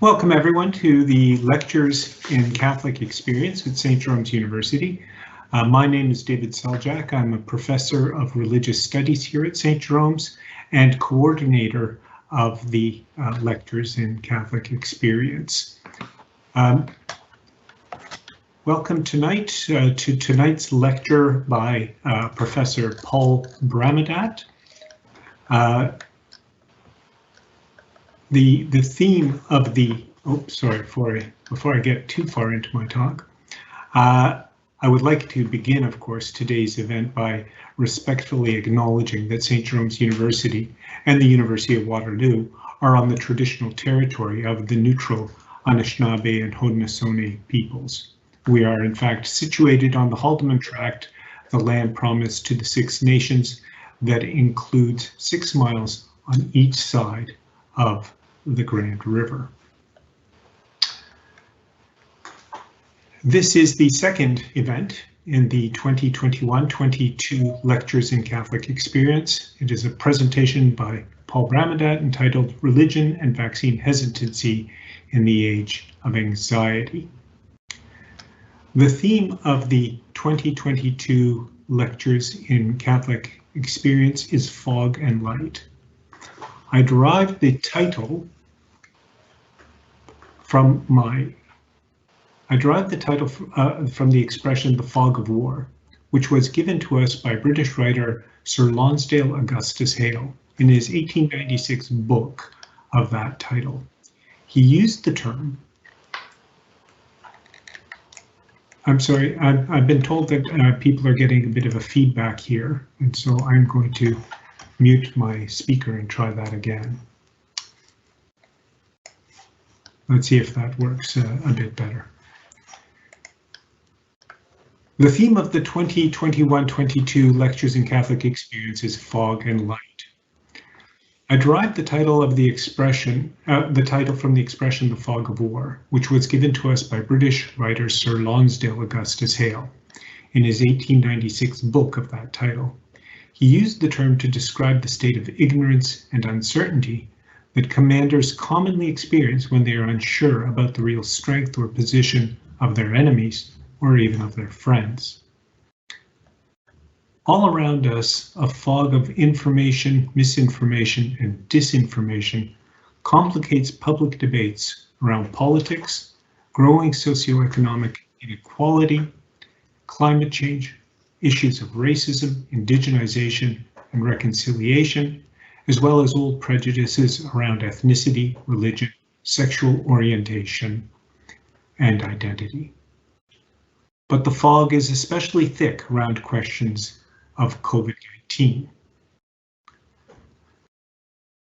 Welcome everyone to the Lectures in Catholic Experience at St. Jerome's University. My name is David Seljak. I'm a professor of religious studies here at St. Jerome's and coordinator of the Lectures in Catholic Experience. Welcome tonight to tonight's lecture by Professor Paul Bramadat. The theme of the, before I get too far into my talk, I would like to begin, of course, today's event by respectfully acknowledging that St. Jerome's University and the University of Waterloo are on the traditional territory of the neutral Anishinaabe and Haudenosaunee peoples. We are, in fact, situated on the Haldimand Tract, the land promised to the Six Nations that includes 6 miles on each side of the Grand River. This is the second event in the 2021-22 Lectures in Catholic Experience. It is a presentation by Paul Bramadat entitled Religion and Vaccine Hesitancy in the Age of Anxiety. The theme of the 2022 Lectures in Catholic Experience is Fog and Light. I derived the title from the expression the fog of war, which was given to us by British writer Sir Lonsdale Augustus Hale in his 1896 book of that title. He used the term, I've been told that people are getting a bit of a feedback here, and so I'm going to mute my speaker and try that again. Let's see if that works a bit better. The theme of the 2021-22 Lectures in Catholic Experience is Fog and Light. I derived the title of the expression, from the expression the fog of war, which was given to us by British writer Sir Lonsdale Augustus Hale in his 1896 book of that title. He used the term to describe the state of ignorance and uncertainty that commanders commonly experience when they are unsure about the real strength or position of their enemies or even of their friends. All around us, a fog of information, misinformation, and disinformation complicates public debates around politics, growing socioeconomic inequality, climate change, issues of racism, indigenization, and reconciliation, as well as old prejudices around ethnicity, religion, sexual orientation, and identity. But the fog is especially thick around questions of COVID-19.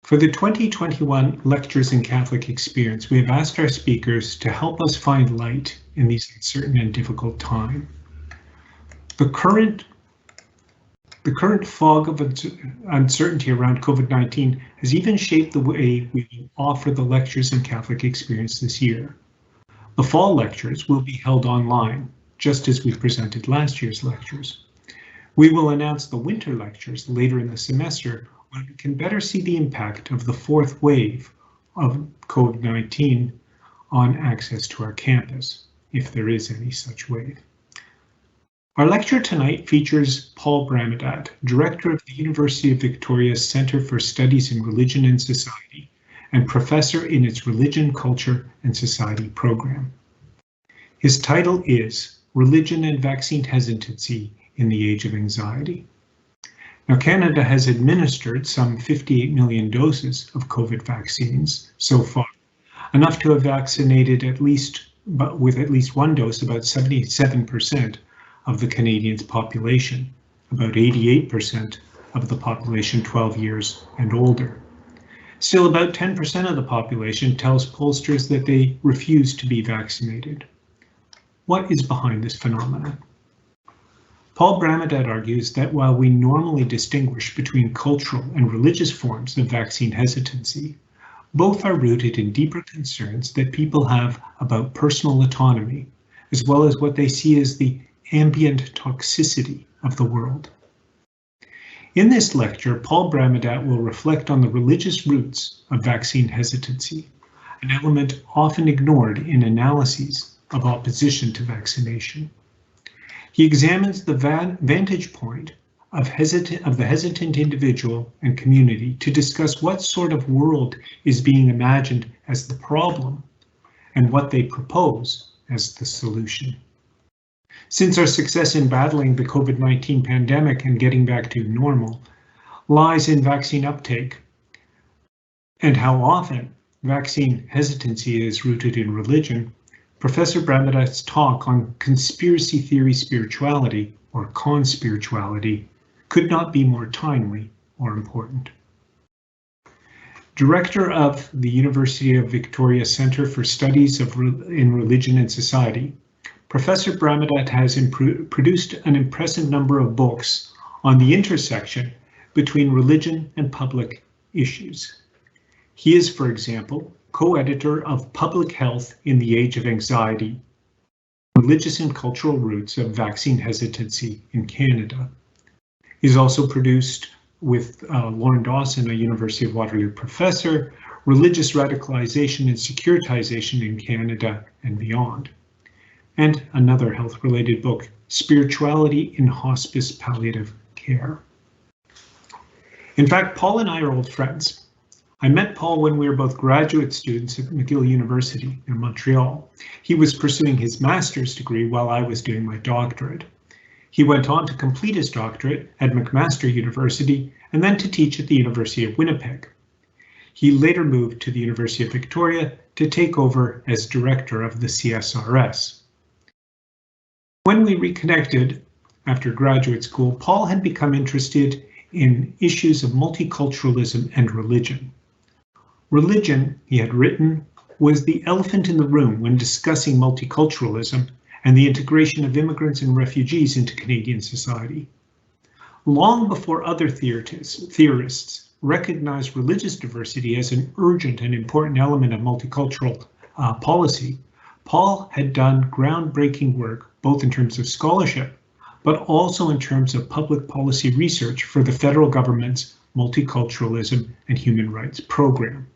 For the 2021 Lectures in Catholic Experience, we have asked our speakers to help us find light in these uncertain and difficult times. The current fog of uncertainty around COVID-19 has even shaped the way we offer the Lectures in Catholic Experience this year. The fall lectures will be held online, just as we presented last year's lectures. We will announce the winter lectures later in the semester when we can better see the impact of the fourth wave of COVID-19 on access to our campus, if there is any such wave. Our lecture tonight features Paul Bramadat, Director of the University of Victoria's Centre for Studies in Religion and Society and Professor in its Religion, Culture and Society program. His title is Religion and Vaccine Hesitancy in the Age of Anxiety. Now, Canada has administered some 58 million doses of COVID vaccines so far, enough to have vaccinated with at least one dose about 77% of the Canadians' population, about 88% of the population 12 years and older. Still, about 10% of the population tells pollsters that they refuse to be vaccinated. What is behind this phenomenon? Paul Bramadat argues that while we normally distinguish between cultural and religious forms of vaccine hesitancy, both are rooted in deeper concerns that people have about personal autonomy, as well as what they see as the ambient toxicity of the world. In this lecture, Paul Bramadat will reflect on the religious roots of vaccine hesitancy an element often ignored in analyses of opposition to vaccination. He examines the vantage point of the hesitant individual and community to discuss what sort of world is being imagined as the problem and what they propose as the solution. Since our success in battling the COVID-19 pandemic and getting back to normal lies in vaccine uptake and how often vaccine hesitancy is rooted in religion, Professor Bramadat's talk on conspiracy theory spirituality, or conspirituality, could not be more timely or important. Director of the University of Victoria Centre for Studies in Religion and Society, Professor Bramadat has produced an impressive number of books on the intersection between religion and public issues. He is, for example, co-editor of Public Health in the Age of Anxiety, Religious and Cultural Roots of Vaccine Hesitancy in Canada. He's also produced with Lauren Dawson, a University of Waterloo professor, Religious Radicalization and Securitization in Canada and Beyond, and another health-related book, Spirituality in Hospice Palliative Care. In fact, Paul and I are old friends. I met Paul when we were both graduate students at McGill University in Montreal. He was pursuing his master's degree while I was doing my doctorate. He went on to complete his doctorate at McMaster University and then to teach at the University of Winnipeg. He later moved to the University of Victoria to take over as director of the CSRS. When we reconnected after graduate school, Paul had become interested in issues of multiculturalism and religion. Religion, he had written, was the elephant in the room when discussing multiculturalism and the integration of immigrants and refugees into Canadian society. Long before other theorists recognized religious diversity as an urgent and important element of multicultural policy, Paul had done groundbreaking work, both in terms of scholarship, but also in terms of public policy research for the federal government's Multiculturalism and Human Rights Program.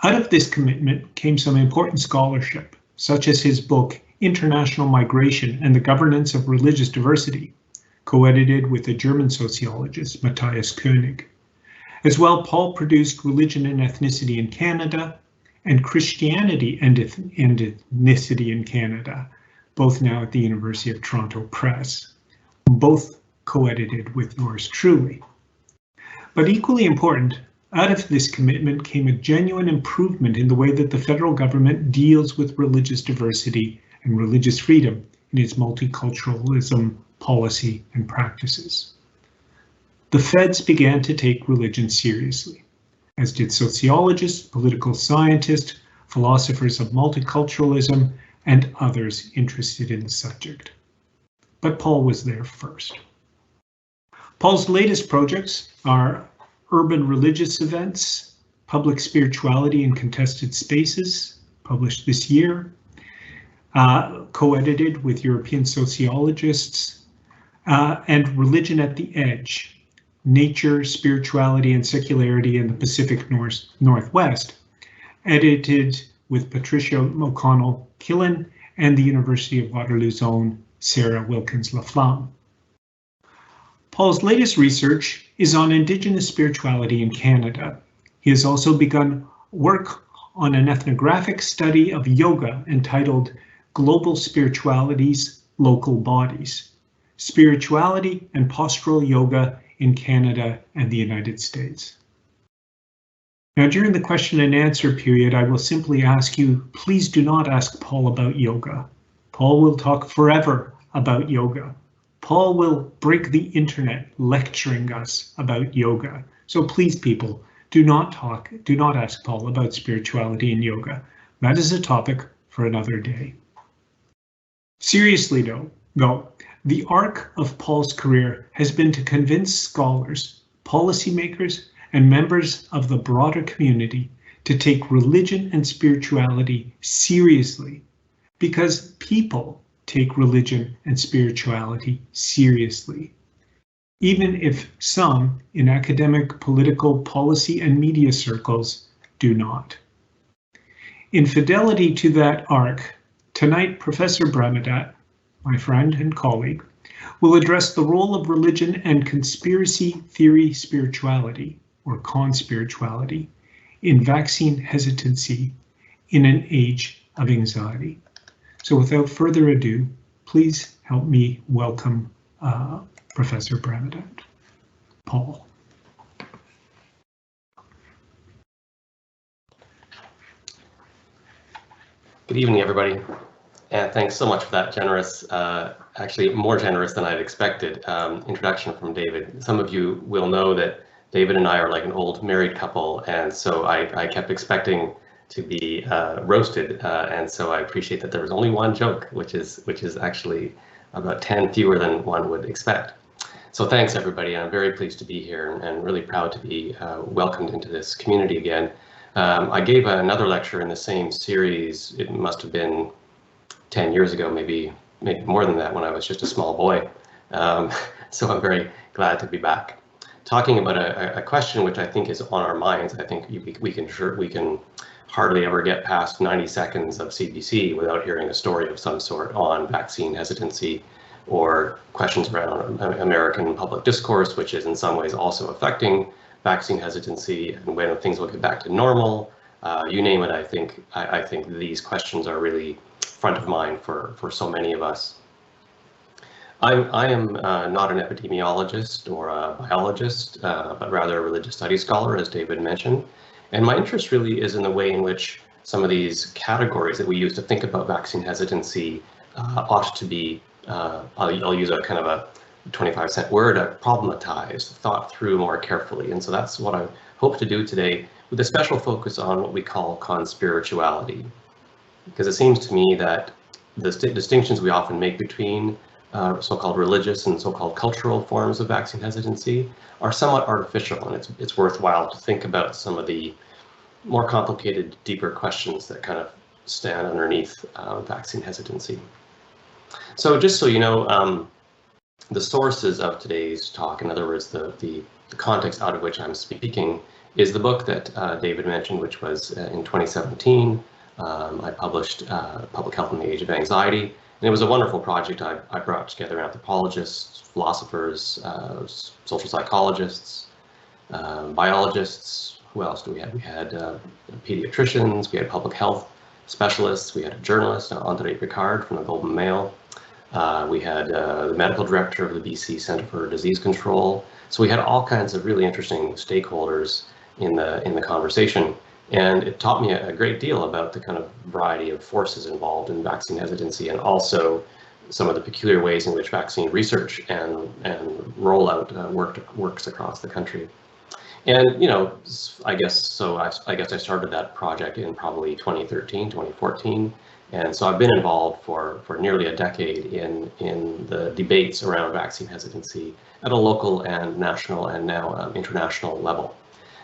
Out of this commitment came some important scholarship, such as his book, International Migration and the Governance of Religious Diversity, co-edited with a German sociologist, Matthias Koenig. As well, Paul produced Religion and Ethnicity in Canada and Christianity and Ethnicity in Canada, both now at the University of Toronto Press, both co-edited with yours truly. But equally important, out of this commitment came a genuine improvement in the way that the federal government deals with religious diversity and religious freedom in its multiculturalism policy and practices. The feds began to take religion seriously, as did sociologists, political scientists, philosophers of multiculturalism, and others interested in the subject. But Paul was there first. Paul's latest projects are Urban Religious Events, Public Spirituality in Contested Spaces, published this year, co-edited with European sociologists, and Religion at the Edge, Nature, Spirituality and Secularity in the Pacific Northwest, edited with Patricia O'Connell-Killen and the University of Waterloo's own Sarah Wilkins-Laflamme. Paul's latest research is on Indigenous spirituality in Canada. He has also begun work on an ethnographic study of yoga entitled Global Spiritualities, Local Bodies, Spirituality and Postural Yoga in Canada and the United States. Now, during the question and answer period, I will simply ask you, please do not ask Paul about yoga. Paul will talk forever about yoga. Paul will break the internet lecturing us about yoga. So please, people, do not ask Paul about spirituality and yoga. That is a topic for another day. Seriously though, the arc of Paul's career has been to convince scholars, policymakers, and members of the broader community to take religion and spirituality seriously, because people take religion and spirituality seriously, even if some in academic, political, policy, and media circles do not. In fidelity to that arc, tonight Professor Bramadat, my friend and colleague, will address the role of religion and conspiracy theory spirituality, or conspirituality, in vaccine hesitancy in an age of anxiety. So without further ado, please help me welcome Professor Bramadat. Paul. Good evening, everybody, and thanks so much for that generous, actually more generous than I'd expected, introduction from David. Some of you will know that David and I are like an old married couple, and so I kept expecting to be roasted, and so I appreciate that there was only one joke, which is actually about 10 fewer than one would expect. So thanks, everybody. I'm very pleased to be here and really proud to be welcomed into this community again. I gave another lecture in the same series. It must have been 10 years ago, maybe more than that, when I was just a small boy. So I'm very glad to be back, talking about a question which I think is on our minds. I think we can hardly ever get past 90 seconds of CBC without hearing a story of some sort on vaccine hesitancy or questions around American public discourse, which is in some ways also affecting vaccine hesitancy and when things will get back to normal. You name it, I think these questions are really front of mind for so many of us. I am not an epidemiologist or a biologist, but rather a religious studies scholar, as David mentioned. And my interest really is in the way in which some of these categories that we use to think about vaccine hesitancy ought to be, I'll use a kind of a 25-cent word, problematized, thought through more carefully. And so that's what I hope to do today, with a special focus on what we call conspirituality. Because it seems to me that the distinctions we often make between so-called religious and so-called cultural forms of vaccine hesitancy are somewhat artificial, and it's worthwhile to think about some of the more complicated, deeper questions that kind of stand underneath vaccine hesitancy. So just so you know, the sources of today's talk, in other words, the context out of which I'm speaking, is the book that David mentioned, which was in 2017. I published Public Health in the Age of Anxiety, and it was a wonderful project. I brought together anthropologists, philosophers, social psychologists, biologists. Who else do we have? We had pediatricians, we had public health specialists, we had a journalist, Andre Picard from the Globe and Mail. We had the medical director of the BC Centre for Disease Control. So we had all kinds of really interesting stakeholders in the conversation. And it taught me a great deal about the kind of variety of forces involved in vaccine hesitancy, and also some of the peculiar ways in which vaccine research and rollout works across the country. And, you know, I guess I started that project in probably 2013, 2014. And so I've been involved for nearly a decade in the debates around vaccine hesitancy at a local and national and now international level.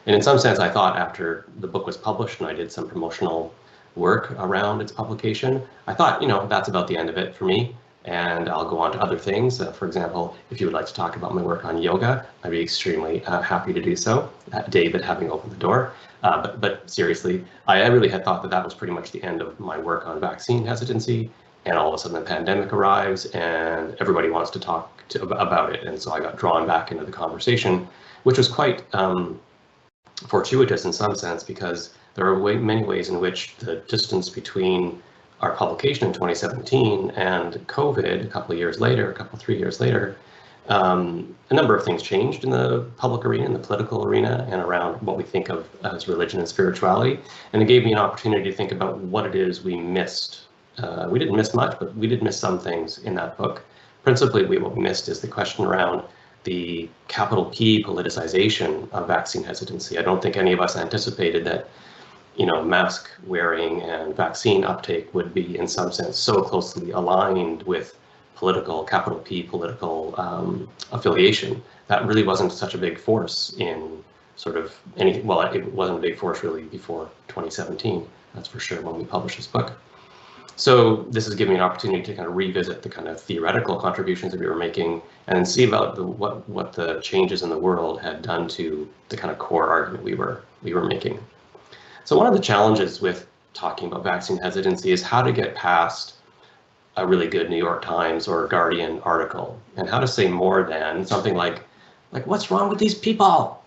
And in some sense, I thought after the book was published and I did some promotional work around its publication, I thought, you know, that's about the end of it for me, and I'll go on to other things. For example, if you would like to talk about my work on yoga, I'd be extremely happy to do so, David having opened the door. But seriously, I really had thought that was pretty much the end of my work on vaccine hesitancy, and all of a sudden the pandemic arrives and everybody wants to talk about it. And so I got drawn back into the conversation, which was quite fortuitous in some sense, because there are many ways in which the distance between our publication in 2017 and COVID a couple of years later, 3 years later, a number of things changed in the public arena, in the political arena, and around what we think of as religion and spirituality. And it gave me an opportunity to think about what it is we missed. We didn't miss much, but we did miss some things in that book. Principally, what we missed is the question around the capital P politicization of vaccine hesitancy. I don't think any of us anticipated that, you know, mask wearing and vaccine uptake would be in some sense so closely aligned with political, capital P political affiliation. That really wasn't such a big force in sort of any, well, it wasn't a big force really before 2017, that's for sure, when we published this book. So this has given me an opportunity to kind of revisit the kind of theoretical contributions that we were making and see about what the changes in the world had done to the kind of core argument we were making. So one of the challenges with talking about vaccine hesitancy is how to get past a really good New York Times or Guardian article, and how to say more than something like what's wrong with these people?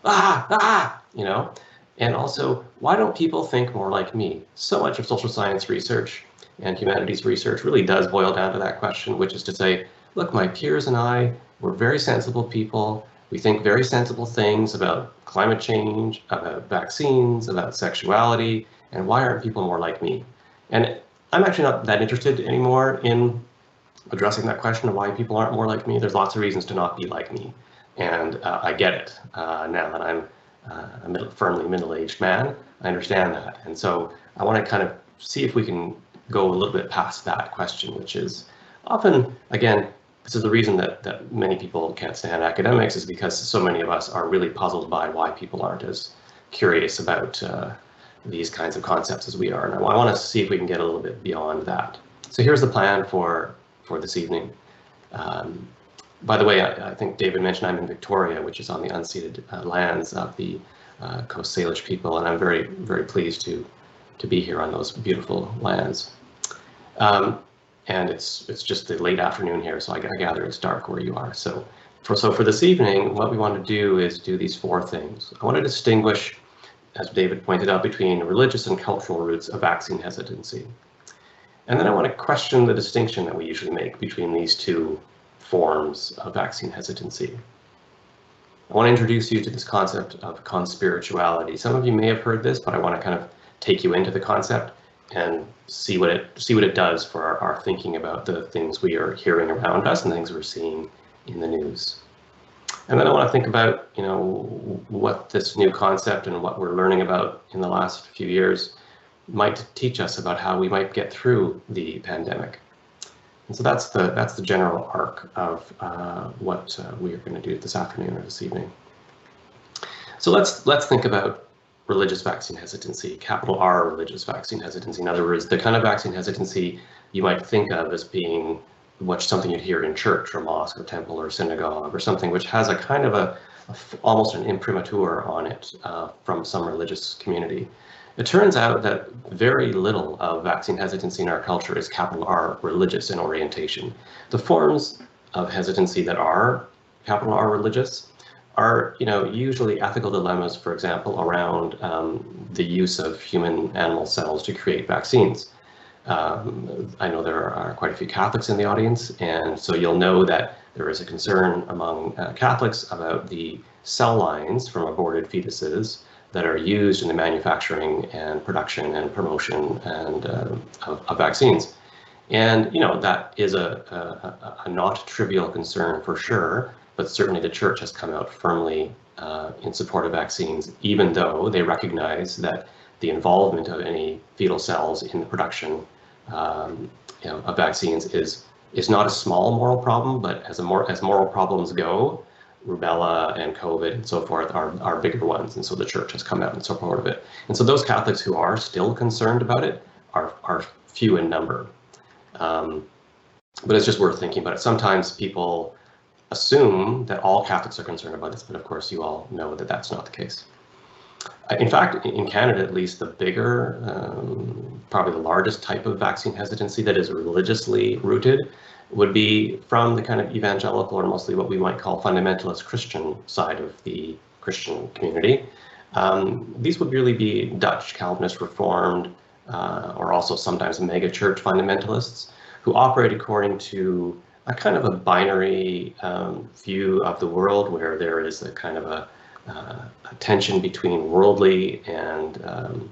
You know, and also, why don't people think more like me? So much of social science research and humanities research really does boil down to that question, which is to say, look, my peers and I, we're very sensible people. We think very sensible things about climate change, about vaccines, about sexuality, and why aren't people more like me? And I'm actually not that interested anymore in addressing that question of why people aren't more like me. There's lots of reasons to not be like me. And I get it now that I'm a firmly middle-aged man. I understand that. And so I want to kind of see if we can go a little bit past that question, which is often, again, this is the reason that many people can't stand academics, is because so many of us are really puzzled by why people aren't as curious about these kinds of concepts as we are. And I want to see if we can get a little bit beyond that. So here's the plan for this evening. By the way, I think David mentioned I'm in Victoria, which is on the unceded lands of the Coast Salish people, and I'm very, very pleased to be here on those beautiful lands. And it's just the late afternoon here, so I gather it's dark where you are. So for this evening, what we want to do is do these four things. I want to distinguish, as David pointed out, between religious and cultural roots of vaccine hesitancy. And then I want to question the distinction that we usually make between these two forms of vaccine hesitancy. I want to introduce you to this concept of conspirituality. Some of you may have heard this, but I want to kind of take you into the concept and see what it does for our thinking about the things we are hearing around us and things we're seeing in the news. And then I want to think about, you know, what this new concept and what we're learning about in the last few years might teach us about how we might get through the pandemic. And so that's the general arc of what we are going to do this afternoon or this evening. So let's think about religious vaccine hesitancy, capital R religious vaccine hesitancy. In other words, the kind of vaccine hesitancy you might think of as being something you'd hear in church or mosque or temple or synagogue, or something which has a kind of almost an imprimatur on it from some religious community. It turns out that very little of vaccine hesitancy in our culture is capital R religious in orientation. The forms of hesitancy that are capital R religious are, you know, usually ethical dilemmas, for example, around the use of human animal cells to create vaccines. I know there are quite a few Catholics in the audience, and so you'll know that there is a concern among Catholics about the cell lines from aborted fetuses that are used in the manufacturing and production and promotion and of vaccines. And, you know, that is a not trivial concern for sure, but certainly the church has come out firmly in support of vaccines, even though they recognize that the involvement of any fetal cells in the production of vaccines is not a small moral problem, but as moral problems go, rubella and COVID and so forth are bigger ones, and so the church has come out in support of it. And so those Catholics who are still concerned about it are few in number. But it's just worth thinking about it. Sometimes people assume that all Catholics are concerned about this, but of course you all know that that's not the case. In fact, in Canada at least, the bigger, probably the largest type of vaccine hesitancy that is religiously rooted would be from the kind of evangelical, or mostly what we might call fundamentalist Christian side of the Christian community. These would really be Dutch Calvinist Reformed, or also sometimes mega church fundamentalists, who operate according to a kind of a binary view of the world, where there is a kind of a tension between worldly and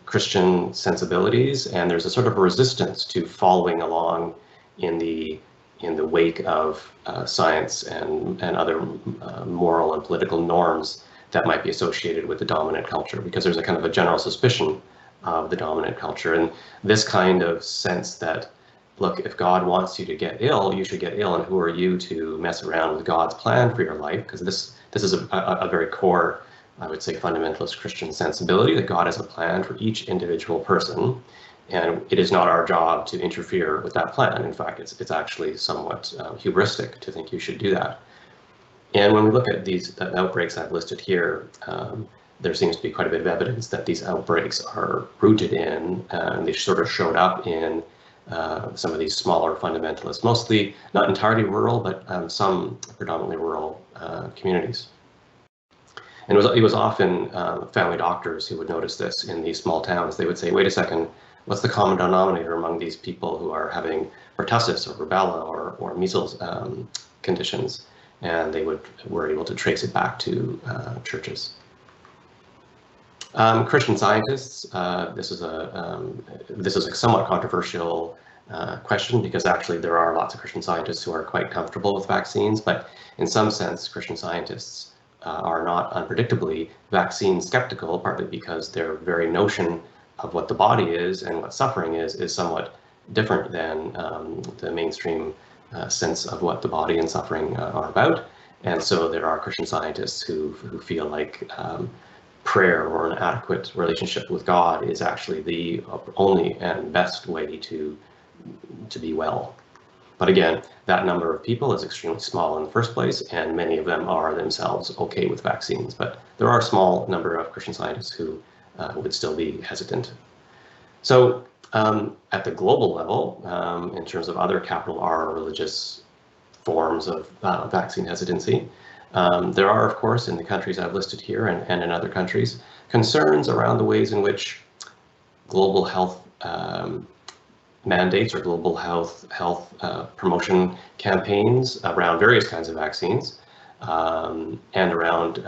Christian sensibilities, and there's a sort of a resistance to following along in the wake of science and other moral and political norms that might be associated with the dominant culture, because there's a kind of a general suspicion of the dominant culture, and this kind of sense that, look, if God wants you to get ill, you should get ill, and who are you to mess around with God's plan for your life? Because this is a very core, I would say, fundamentalist Christian sensibility, that God has a plan for each individual person, and it is not our job to interfere with that plan. In fact, it's actually somewhat hubristic to think you should do that. And when we look at these outbreaks I've listed here, there seems to be quite a bit of evidence that these outbreaks are rooted in, and they sort of showed up in some of these smaller fundamentalists, mostly not entirely rural, but some predominantly rural communities. And it was often family doctors who would notice this in these small towns. They would say, wait a second, what's the common denominator among these people who are having pertussis or rubella or measles conditions? And they were able to trace it back to churches. Christian Scientists, this is a somewhat controversial question, because actually there are lots of Christian Scientists who are quite comfortable with vaccines, but in some sense Christian Scientists are not unpredictably vaccine skeptical, partly because their very notion of what the body is and what suffering is somewhat different than the mainstream sense of what the body and suffering are about. And so there are Christian Scientists who feel like prayer or an adequate relationship with God is actually the only and best way to be well. But again, that number of people is extremely small in the first place, and many of them are themselves okay with vaccines. But there are a small number of Christian Scientists who would still be hesitant. So at the global level, in terms of other capital R religious forms of vaccine hesitancy, there are, of course, in the countries I've listed here and in other countries, concerns around the ways in which global health mandates or global health promotion campaigns around various kinds of vaccines and around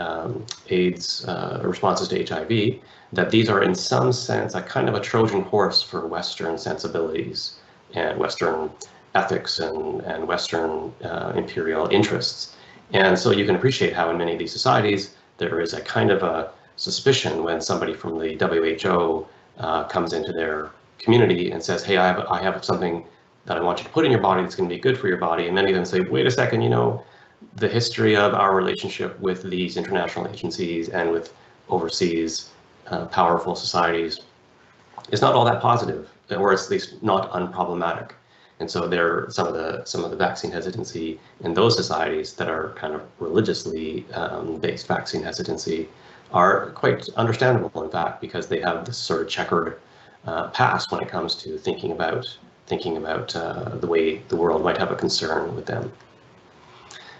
AIDS responses to HIV, that these are in some sense a kind of a Trojan horse for Western sensibilities and Western ethics and Western imperial interests. And so you can appreciate how in many of these societies there is a kind of a suspicion when somebody from the WHO comes into their community and says, hey, I have something that I want you to put in your body that's going to be good for your body. And many of them say, wait a second, you know, the history of our relationship with these international agencies and with overseas powerful societies is not all that positive, or at least not unproblematic. And so there, some of the vaccine hesitancy in those societies that are kind of religiously based vaccine hesitancy are quite understandable, in fact, because they have this sort of checkered past when it comes to thinking about the way the world might have a concern with them.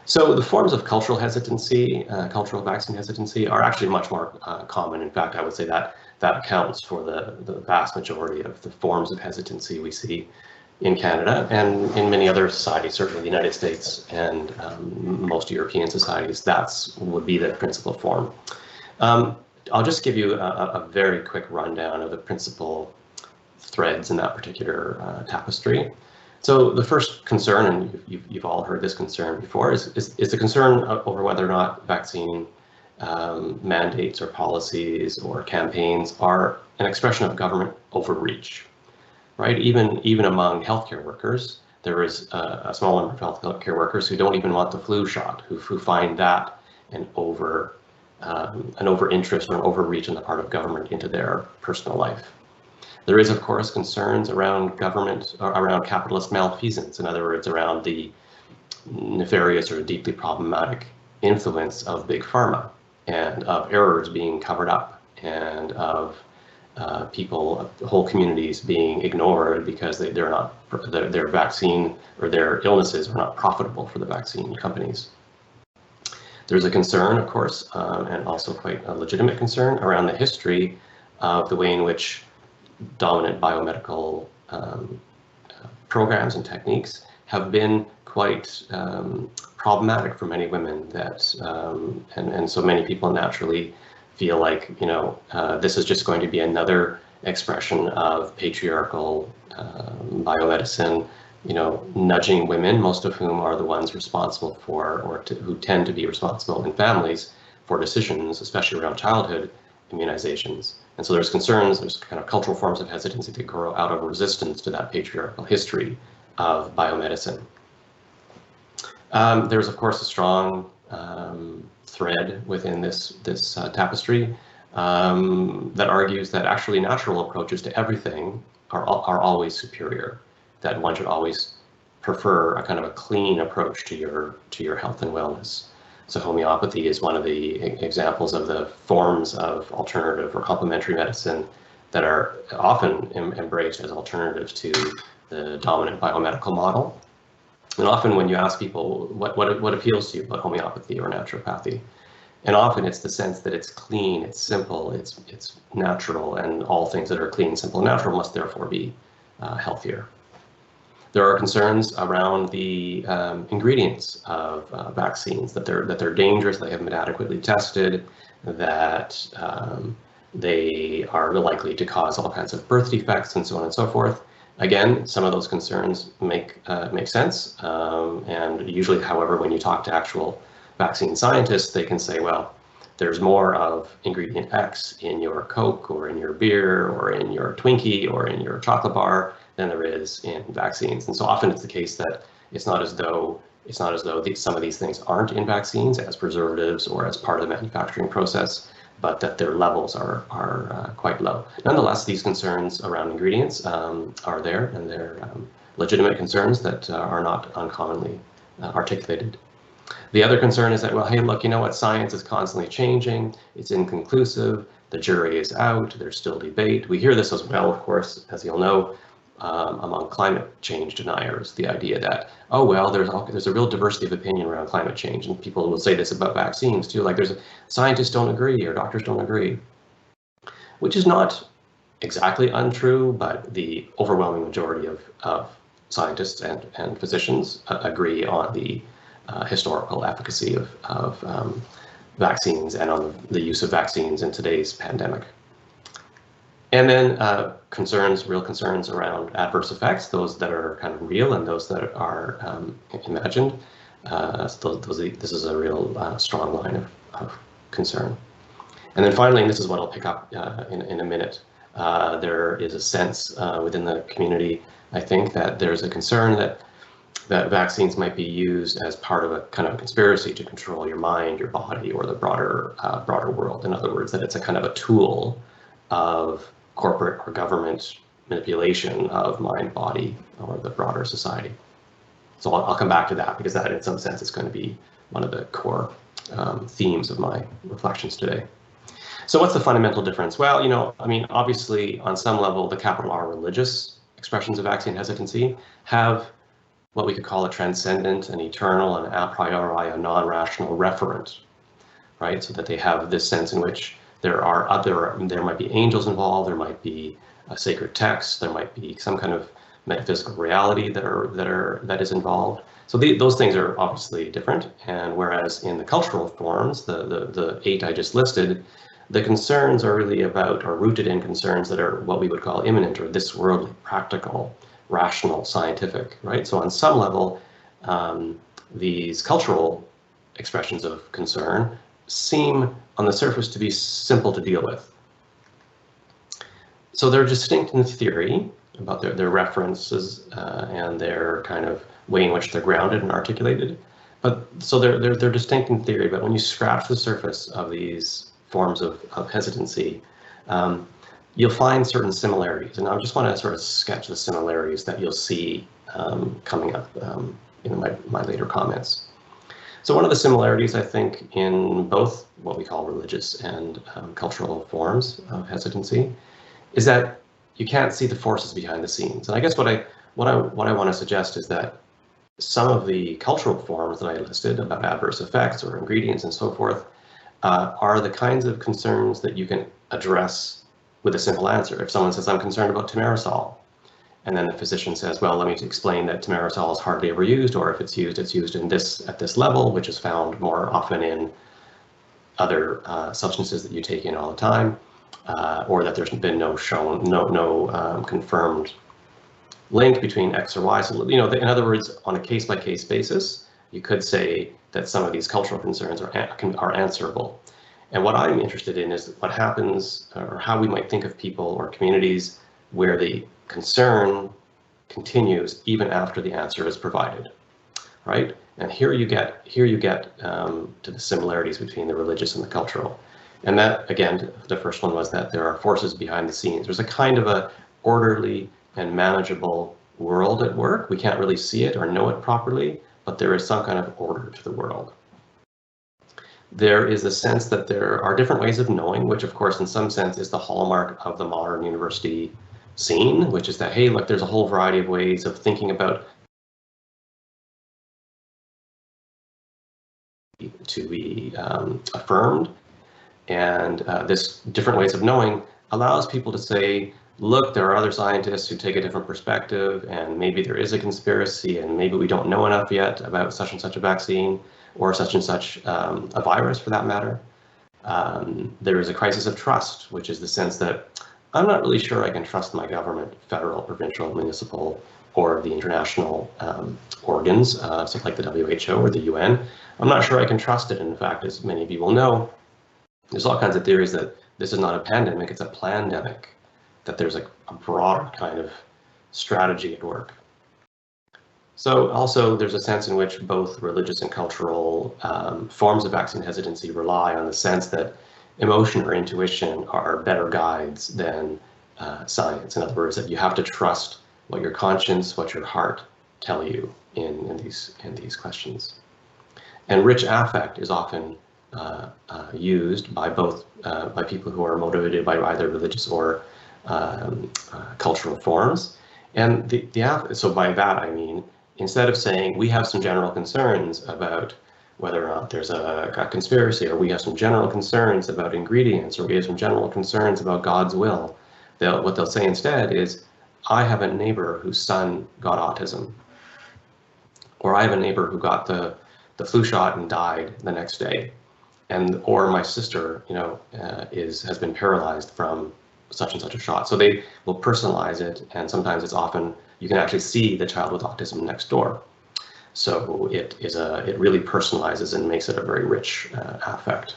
So the forms of cultural hesitancy, cultural vaccine hesitancy, are actually much more common. In fact, I would say that accounts for the vast majority of the forms of hesitancy we see in Canada and in many other societies, certainly the United States and most European societies. That would be the principal form. I'll just give you a very quick rundown of the principal threads in that particular tapestry. So the first concern, and you've all heard this concern before, is the concern over whether or not vaccine mandates or policies or campaigns are an expression of government overreach, right? Even among healthcare workers, there is a small number of healthcare workers who don't even want the flu shot, who find that an over interest or an overreach on the part of government into their personal life. There is, of course, concerns around government, or around capitalist malfeasance. In other words, around the nefarious or deeply problematic influence of big pharma and of errors being covered up and of people, whole communities being ignored because their vaccine or their illnesses are not profitable for the vaccine companies. There's a concern, of course, and also quite a legitimate concern around the history of the way in which dominant biomedical programs and techniques have been quite problematic for many women, that and so many people naturally feel like, you know, this is just going to be another expression of patriarchal biomedicine, you know, nudging women, most of whom are the ones responsible for, who tend to be responsible in families for decisions, especially around childhood immunizations. And so there's concerns, there's kind of cultural forms of hesitancy that grow out of resistance to that patriarchal history of biomedicine. There's, of course, a strong thread within this tapestry that argues that actually natural approaches to everything are always superior, that one should always prefer a kind of a clean approach to your health and wellness. So homeopathy is one of the examples of the forms of alternative or complementary medicine that are often embraced as alternatives to the dominant biomedical model. And often when you ask people what appeals to you about homeopathy or naturopathy, and often it's the sense that it's clean, it's simple, it's natural, and all things that are clean, simple, and natural must therefore be healthier. There are concerns around the ingredients of vaccines, that they're dangerous, they haven't been adequately tested, that they are likely to cause all kinds of birth defects and so on and so forth. Again, some of those concerns make sense, and usually, however, when you talk to actual vaccine scientists, they can say, well, there's more of ingredient X in your Coke or in your beer or in your Twinkie or in your chocolate bar than there is in vaccines. And so often it's the case that it's not as though some of these things aren't in vaccines as preservatives or as part of the manufacturing process, but that their levels are quite low. Nonetheless, these concerns around ingredients are there, and they're legitimate concerns that are not uncommonly articulated. The other concern is that, well, hey, look, you know what, science is constantly changing, it's inconclusive, the jury is out, there's still debate. We hear this as well, of course, as you'll know, among climate change deniers, the idea that, oh, well, there's a real diversity of opinion around climate change, and people will say this about vaccines too, like scientists don't agree or doctors don't agree, which is not exactly untrue, but the overwhelming majority of scientists and physicians agree on the historical efficacy of vaccines and on the use of vaccines in today's pandemic. And then real concerns around adverse effects, those that are kind of real and those that are imagined. This is a real strong line of concern. And then finally, and this is what I'll pick up in a minute, there is a sense within the community, I think, that there's a concern that vaccines might be used as part of a kind of conspiracy to control your mind, your body, or the broader world. In other words, that it's a kind of a tool of corporate or government manipulation of mind, body, or the broader society. So I'll come back to that, because that in some sense is going to be one of the core themes of my reflections today. So what's the fundamental difference? Well, you know, I mean, obviously on some level, the capital R religious expressions of vaccine hesitancy have what we could call a transcendent and eternal and a priori a non-rational referent, right? So that they have this sense in which there might be angels involved, there might be a sacred text, there might be some kind of metaphysical reality that is involved. So those things are obviously different. And whereas in the cultural forms, the 8 I just listed, the concerns are really about, or rooted in concerns that are what we would call immanent or this worldly, practical, rational, scientific, right? So on some level, these cultural expressions of concern seem on the surface to be simple to deal with. So they're distinct in theory about their references and their kind of way in which they're grounded and articulated. But so they're distinct in theory, but when you scratch the surface of these forms of hesitancy, you'll find certain similarities. And I just want to sort of sketch the similarities that you'll see coming up in my later comments. So one of the similarities, I think, in both what we call religious and cultural forms of hesitancy is that you can't see the forces behind the scenes. And I guess what I want to suggest is that some of the cultural forms that I listed about adverse effects or ingredients and so forth are the kinds of concerns that you can address with a simple answer. If someone says, I'm concerned about thimerosal, and then the physician says, well, let me explain that thimerosal is hardly ever used, or if it's used at this level, which is found more often in other substances that you take in all the time, or that there's been no confirmed link between X or Y. So, you know, in other words, on a case-by-case basis, you could say that some of these cultural concerns are answerable. And what I'm interested in is what happens, or how we might think of people or communities where the concern continues even after the answer is provided, right? And here you get to the similarities between the religious and the cultural. And that, again, the first one was that there are forces behind the scenes. There's a kind of a orderly and manageable world at work. We can't really see it or know it properly, but there is some kind of order to the world. there is a sense that there are different ways of knowing, which of course in some sense is the hallmark of the modern university scene, which is that, hey, look, there's a whole variety of ways of thinking about to be affirmed. And this different ways of knowing allows people to say, look, there are other scientists who take a different perspective, and maybe there is a conspiracy, and maybe we don't know enough yet about such and such a vaccine, or such and such a virus for that matter. There is a crisis of trust, which is the sense that I'm not really sure I can trust my government, federal, provincial, municipal, or the international organs, stuff like the WHO or the UN. I'm not sure I can trust it. In fact, as many of you will know, there's all kinds of theories that this is not a pandemic, it's a plandemic, that there's a broader kind of strategy at work. So also there's a sense in which both religious and cultural forms of vaccine hesitancy rely on the sense that emotion or intuition are better guides than science. In other words, that you have to trust what your conscience, what your heart tell you in these questions. And rich affect is often used by both by people who are motivated by either religious or cultural forms. And so by that I mean, instead of saying we have some general concerns about whether or not there's a conspiracy, or we have some general concerns about ingredients, or we have some general concerns about God's will, what they'll say instead is, I have a neighbor whose son got autism, or I have a neighbor who got the flu shot and died the next day, or my sister, has been paralyzed from such and such a shot. So they will personalize it, and sometimes it's often you can actually see the child with autism next door. So it really personalizes and makes it a very rich affect.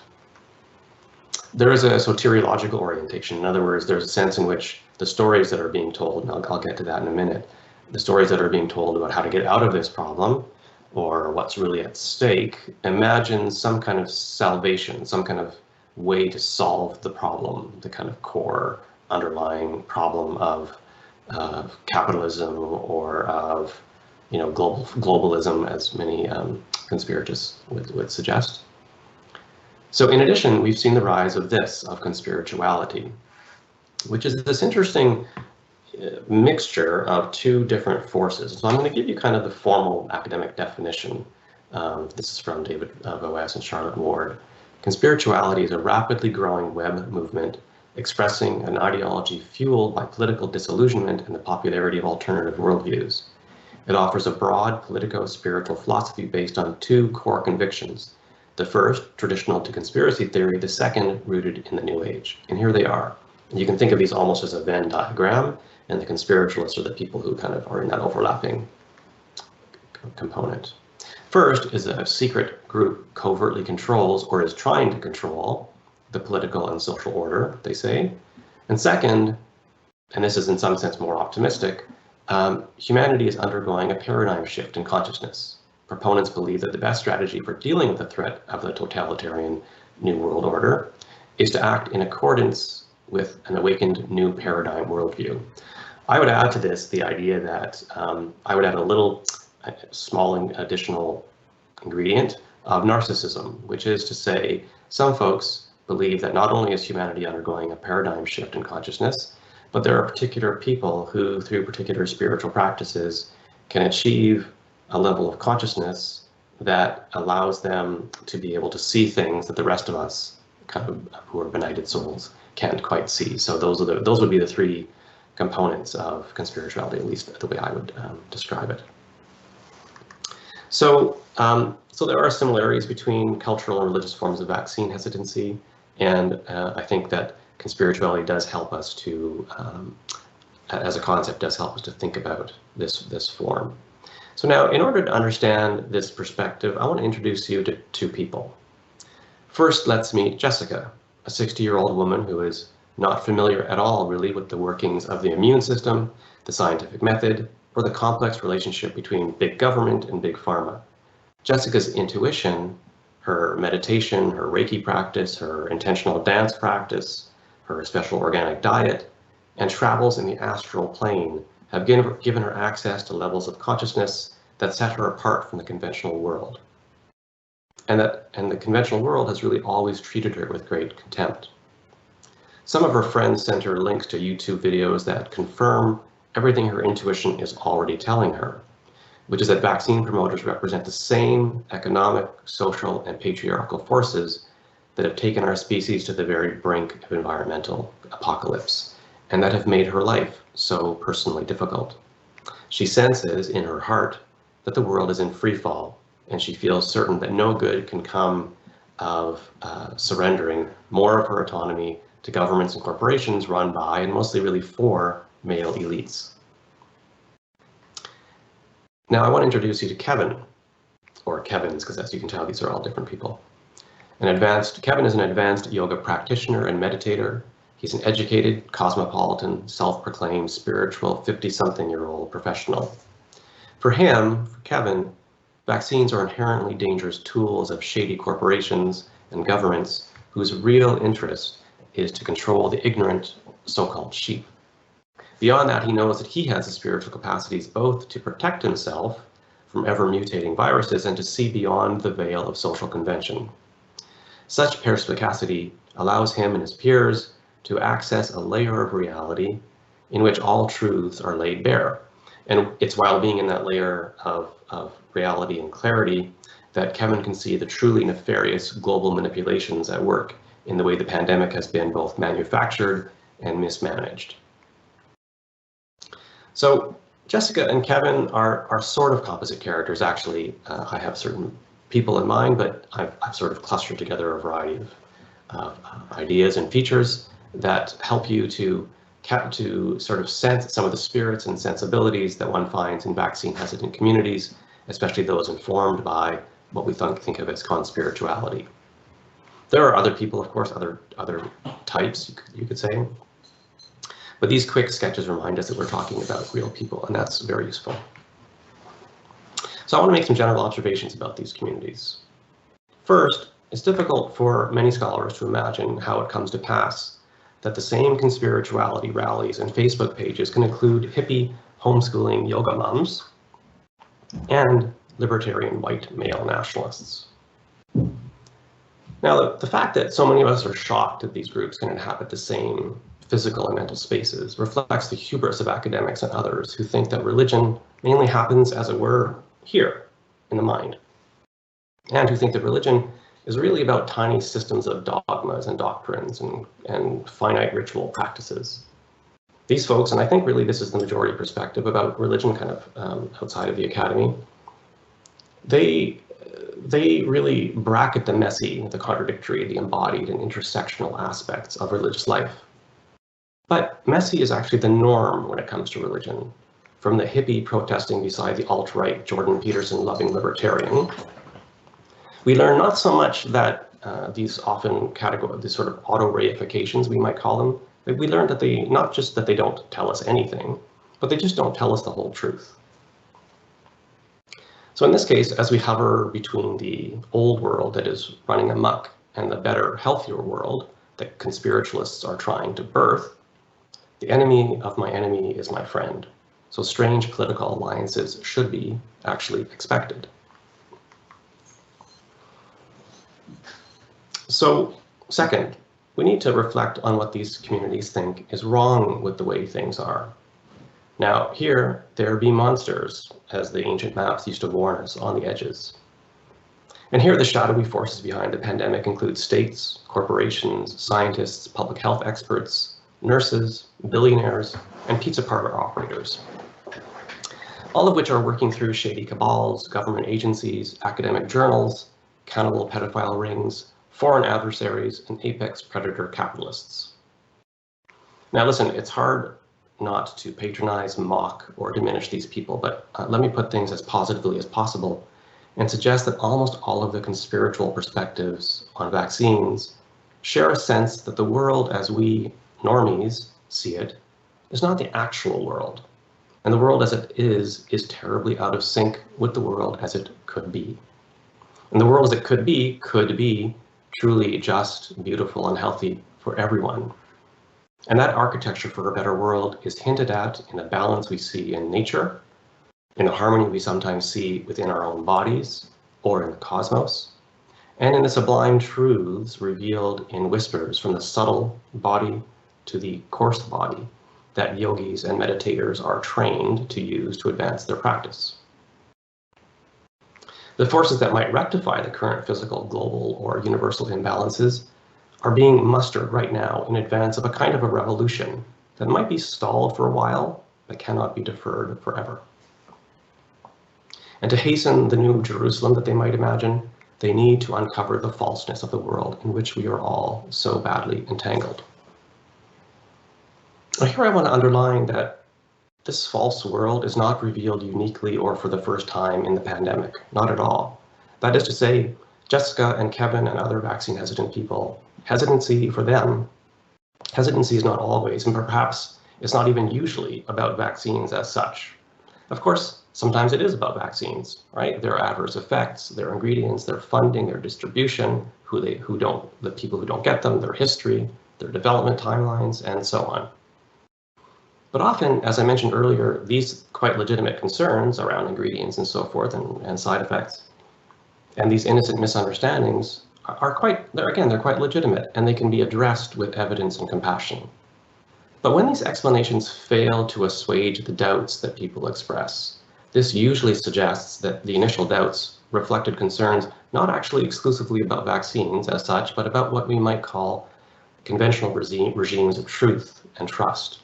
There is a soteriological orientation. In other words, there's a sense in which the stories that are being told, and I'll get to that in a minute, the stories that are being told about how to get out of this problem or what's really at stake, imagine some kind of salvation, some kind of way to solve the problem, the kind of core underlying problem of capitalism or of globalism, as many conspiratists would suggest. So in addition, we've seen the rise of conspirituality, which is this interesting mixture of two different forces. So I'm going to give you kind of the formal academic definition. This is from David Boas and Charlotte Ward. Conspirituality is a rapidly growing web movement expressing an ideology fueled by political disillusionment and the popularity of alternative worldviews. It offers a broad politico-spiritual philosophy based on two core convictions. The first, traditional to conspiracy theory, the second, rooted in the New Age. And here they are. You can think of these almost as a Venn diagram, and the conspiritualists are the people who kind of are in that overlapping component. First is a secret group covertly controls or is trying to control the political and social order, they say. And second, and this is in some sense more optimistic, humanity is undergoing a paradigm shift in consciousness. Proponents believe that the best strategy for dealing with the threat of the totalitarian New World Order is to act in accordance with an awakened new paradigm worldview. I would add to this the idea that I would add a little small additional ingredient of narcissism, which is to say some folks believe that not only is humanity undergoing a paradigm shift in consciousness, but there are particular people who, through particular spiritual practices, can achieve a level of consciousness that allows them to be able to see things that the rest of us, kind of who are benighted souls, can't quite see. So those would be the three components of conspirituality, at least the way I would describe it. So there are similarities between cultural and religious forms of vaccine hesitancy, and I think that conspirituality does help us to, as a concept, does help us to think about this form. So now, in order to understand this perspective, I want to introduce you to two people. First, let's meet Jessica, a 60-year-old woman who is not familiar at all, really, with the workings of the immune system, the scientific method, or the complex relationship between big government and big pharma. Jessica's intuition, her meditation, her Reiki practice, her intentional dance practice, her special organic diet, and travels in the astral plane have given her access to levels of consciousness that set her apart from the conventional world. and the conventional world has really always treated her with great contempt. Some of her friends sent her links to YouTube videos that confirm everything her intuition is already telling her, which is that vaccine promoters represent the same economic, social, and patriarchal forces that have taken our species to the very brink of environmental apocalypse, and that have made her life so personally difficult. She senses in her heart that the world is in free fall, and she feels certain that no good can come of surrendering more of her autonomy to governments and corporations run by, and mostly really for, male elites. Now I want to introduce you to Kevin, or Kevins, because as you can tell, these are all different people. Kevin is an advanced yoga practitioner and meditator. He's an educated, cosmopolitan, self-proclaimed, spiritual, 50-something-year-old professional. For Kevin, vaccines are inherently dangerous tools of shady corporations and governments whose real interest is to control the ignorant so-called sheep. Beyond that, he knows that he has the spiritual capacities both to protect himself from ever-mutating viruses and to see beyond the veil of social convention. Such perspicacity allows him and his peers to access a layer of reality in which all truths are laid bare. And it's while being in that layer of reality and clarity that Kevin can see the truly nefarious global manipulations at work in the way the pandemic has been both manufactured and mismanaged. So Jessica and Kevin are sort of composite characters. Actually, I have certain people in mind, but I've sort of clustered together a variety of ideas and features that help you to sort of sense some of the spirits and sensibilities that one finds in vaccine hesitant communities, especially those informed by what we think of as conspirituality. There are other people, of course, other types, you could say. But these quick sketches remind us that we're talking about real people, and that's very useful. So I want to make some general observations about these communities. First, it's difficult for many scholars to imagine how it comes to pass that the same conspirituality rallies and Facebook pages can include hippie homeschooling yoga moms and libertarian white male nationalists. Now, the fact that so many of us are shocked that these groups can inhabit the same physical and mental spaces reflects the hubris of academics and others who think that religion mainly happens, as it were, here in the mind, and who think that religion is really about tiny systems of dogmas and doctrines and finite ritual practices. These folks, and I think really this is the majority perspective about religion kind of outside of the academy, they really bracket the messy, the contradictory, the embodied and intersectional aspects of religious life. But messy is actually the norm when it comes to religion. From the hippie protesting beside the alt-right Jordan Peterson loving libertarian, we learn not so much that these sort of auto-reifications, we might call them, that we learn that not just that they don't tell us anything, but they just don't tell us the whole truth. So in this case, as we hover between the old world that is running amok and the better, healthier world that conspiritualists are trying to birth, the enemy of my enemy is my friend. So strange political alliances should be actually expected. So second, we need to reflect on what these communities think is wrong with the way things are. Now here, there be monsters, as the ancient maps used to warn us, on the edges. And here the shadowy forces behind the pandemic include states, corporations, scientists, public health experts, nurses, billionaires, and pizza parlor operators, all of which are working through shady cabals, government agencies, academic journals, accountable pedophile rings, foreign adversaries, and apex predator capitalists. Now listen, it's hard not to patronize, mock, or diminish these people, but let me put things as positively as possible and suggest that almost all of the conspiritual perspectives on vaccines share a sense that the world as we normies see it is not the actual world, and the world as it is terribly out of sync with the world as it could be. And the world as it could be truly just, beautiful, and healthy for everyone. And that architecture for a better world is hinted at in the balance we see in nature, in the harmony we sometimes see within our own bodies or in the cosmos, and in the sublime truths revealed in whispers from the subtle body to the coarse body that yogis and meditators are trained to use to advance their practice. The forces that might rectify the current physical, global, or universal imbalances are being mustered right now in advance of a kind of a revolution that might be stalled for a while, but cannot be deferred forever. And to hasten the new Jerusalem that they might imagine, they need to uncover the falseness of the world in which we are all so badly entangled. Now, here I want to underline that this false world is not revealed uniquely or for the first time in the pandemic, not at all. That is to say, Jessica and Kevin and other vaccine hesitant people, hesitancy for them, hesitancy is not always, and perhaps it's not even usually about vaccines as such. Of course, sometimes it is about vaccines, right? Their adverse effects, their ingredients, their funding, their distribution, the people who don't get them, their history, their development timelines, and so on. But often, as I mentioned earlier, these quite legitimate concerns around ingredients and so forth and side effects, and these innocent misunderstandings they're quite legitimate, and they can be addressed with evidence and compassion. But when these explanations fail to assuage the doubts that people express, this usually suggests that the initial doubts reflected concerns not actually exclusively about vaccines as such, but about what we might call conventional regimes of truth and trust,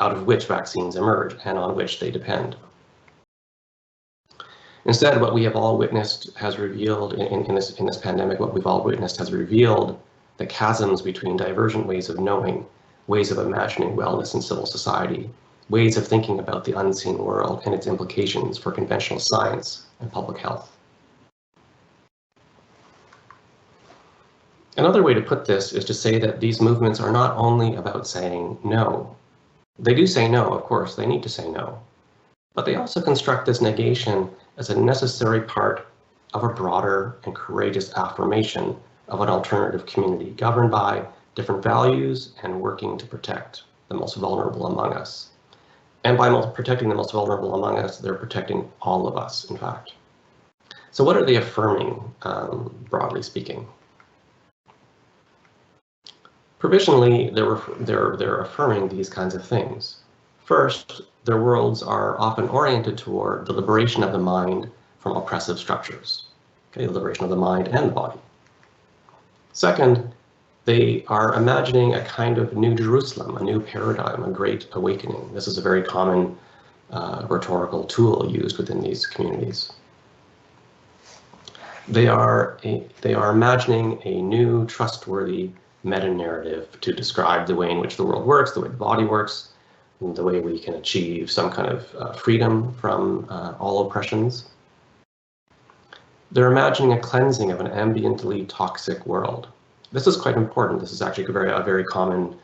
out of which vaccines emerge and on which they depend. Instead, what we have all witnessed has revealed in this pandemic, what we've all witnessed has revealed the chasms between divergent ways of knowing, ways of imagining wellness in civil society, ways of thinking about the unseen world and its implications for conventional science and public health. Another way to put this is to say that these movements are not only about saying no. They do say no, of course, they need to say no. But they also construct this negation as a necessary part of a broader and courageous affirmation of an alternative community governed by different values and working to protect the most vulnerable among us. And by protecting the most vulnerable among us, they're protecting all of us, in fact. So what are they affirming, broadly speaking? Provisionally, they're affirming these kinds of things. First, their worlds are often oriented toward the liberation of the mind from oppressive structures, okay, the liberation of the mind and the body. Second, they are imagining a kind of new Jerusalem, a new paradigm, a great awakening. This is a very common rhetorical tool used within these communities. They are imagining a new, trustworthy meta-narrative to describe the way in which the world works, the way the body works, and the way we can achieve some kind of freedom from all oppressions. They're imagining a cleansing of an ambiently toxic world. This is quite important. This is actually a very common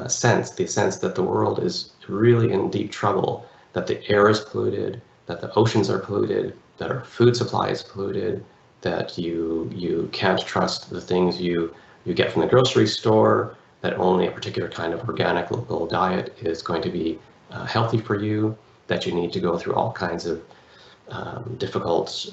sense, the sense that the world is really in deep trouble, that the air is polluted, that the oceans are polluted, that our food supply is polluted, that you can't trust the things you get from the grocery store, that only a particular kind of organic local diet is going to be healthy for you, that you need to go through all kinds of difficult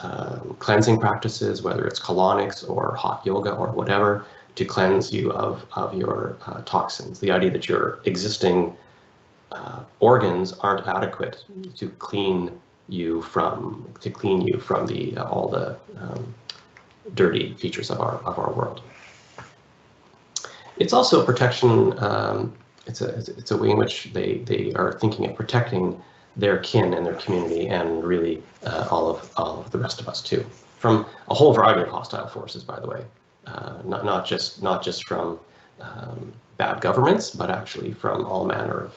cleansing practices, whether it's colonics or hot yoga or whatever, to cleanse you of your toxins. The idea that your existing organs aren't adequate to clean you from the all the dirty features of our world. It's also a protection. It's a way in which they are thinking of protecting their kin and their community, and really all of the rest of us too, from a whole variety of hostile forces, by the way, not just from bad governments, but actually from all manner of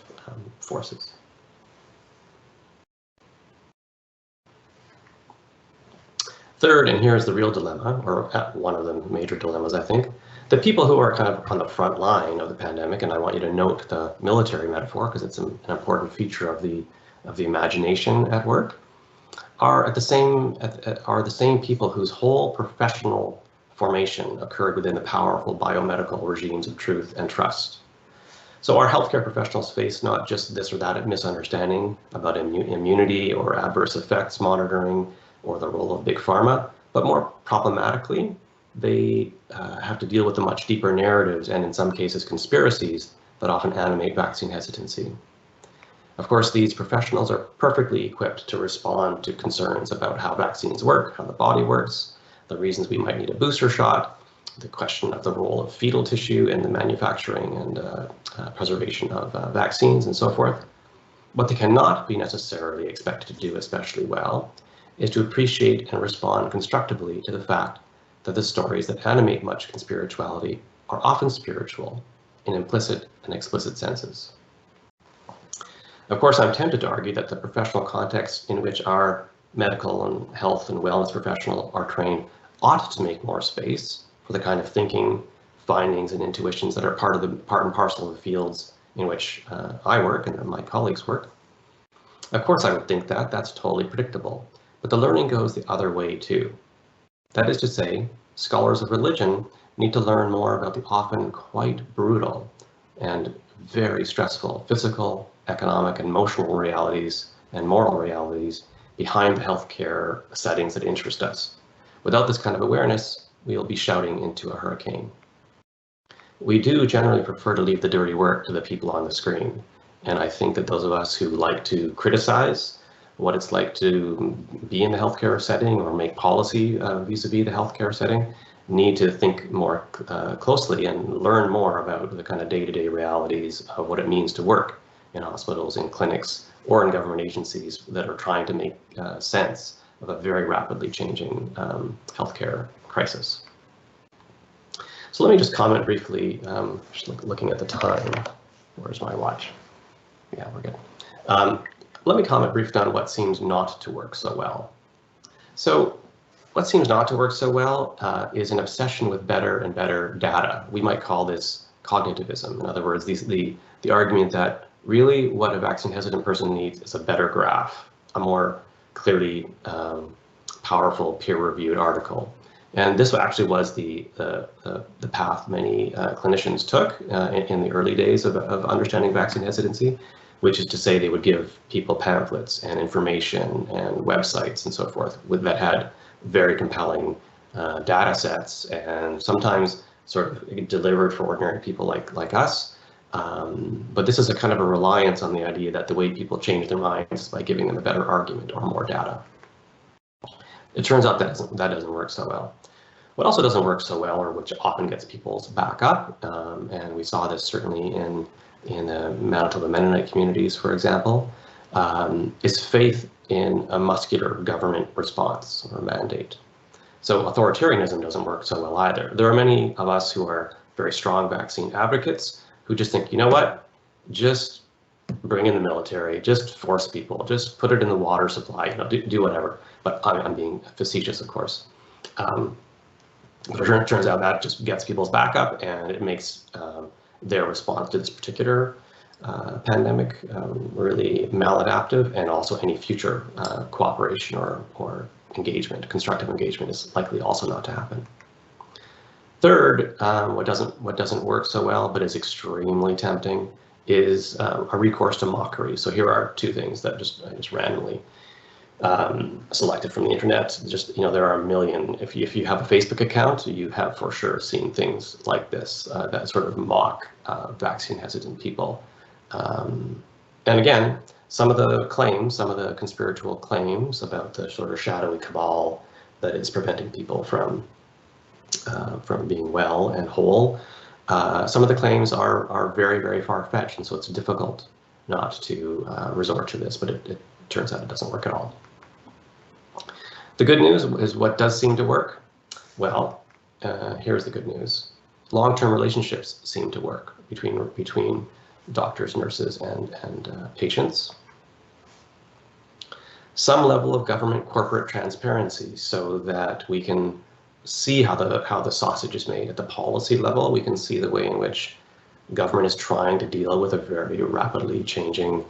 forces. Third, and here's the real dilemma, or one of the major dilemmas, I think. The people who are kind of on the front line of the pandemic, and I want you to note the military metaphor because it's an important feature of the imagination at work, are the same people whose whole professional formation occurred within the powerful biomedical regimes of truth and trust. So our healthcare professionals face not just this or that misunderstanding about immunity or adverse effects monitoring or the role of big pharma, but more problematically, they have to deal with the much deeper narratives and in some cases conspiracies that often animate vaccine hesitancy. Of course, these professionals are perfectly equipped to respond to concerns about how vaccines work, how the body works, the reasons we might need a booster shot, the question of the role of fetal tissue in the manufacturing and preservation of vaccines and so forth. What they cannot be necessarily expected to do especially well is to appreciate and respond constructively to the fact that the stories that animate much conspirituality are often spiritual in implicit and explicit senses. Of course, I'm tempted to argue that the professional context in which our medical and health and wellness professionals are trained ought to make more space for the kind of thinking, findings, and intuitions that are part and parcel of the fields in which I work and my colleagues work. Of course, I would think that that's totally predictable, but the learning goes the other way too. That is to say, scholars of religion need to learn more about the often quite brutal and very stressful physical, economic, and emotional realities and moral realities behind the healthcare settings that interest us. Without this kind of awareness, we'll be shouting into a hurricane. We do generally prefer to leave the dirty work to the people on the screen. And I think that those of us who like to criticize what it's like to be in the healthcare setting or make policy vis-a-vis the healthcare setting need to think more closely and learn more about the kind of day-to-day realities of what it means to work in hospitals, in clinics, or in government agencies that are trying to make sense of a very rapidly changing healthcare crisis. So let me just comment briefly, just looking at the time. Where's my watch? Yeah, we're good. Let me comment briefly on what seems not to work so well. So what seems not to work so well is an obsession with better and better data. We might call this cognitivism. In other words, the argument that really what a vaccine hesitant person needs is a better graph, a more clearly powerful peer-reviewed article. And this actually was the path many clinicians took in the early days of understanding vaccine hesitancy, which is to say they would give people pamphlets and information and websites and so forth that had very compelling data sets and sometimes sort of delivered for ordinary people like us. But this is a kind of a reliance on the idea that the way people change their minds is by giving them a better argument or more data. It turns out that doesn't work so well. What also doesn't work so well, or which often gets people's back up, and we saw this certainly in the Manitoba Mennonite communities, for example, is faith in a muscular government response or mandate. So authoritarianism doesn't work so well either. There are many of us who are very strong vaccine advocates who just think, you know what, just bring in the military, just force people, just put it in the water supply, do whatever. But I'm being facetious, of course. But it turns out that just gets people's back up and it makes their response to this particular pandemic really maladaptive, and also any future cooperation or engagement, constructive engagement, is likely also not to happen. Third, what doesn't work so well but is extremely tempting is a recourse to mockery. So here are two things that I just randomly selected from the internet. Just, there are a million. If you have a Facebook account, you have for sure seen things like this that sort of mock vaccine hesitant people. And again, some of the conspiritual claims about the sort of shadowy cabal that is preventing people from being well and whole, some of the claims are very, very far-fetched, and so it's difficult not to resort to this, but it turns out it doesn't work at all. The good news is what does seem to work. Well, here's the good news. Long-term relationships seem to work between doctors, nurses, and patients. Some level of government corporate transparency so that we can see how the sausage is made at the policy level. We can see the way in which government is trying to deal with a very rapidly changing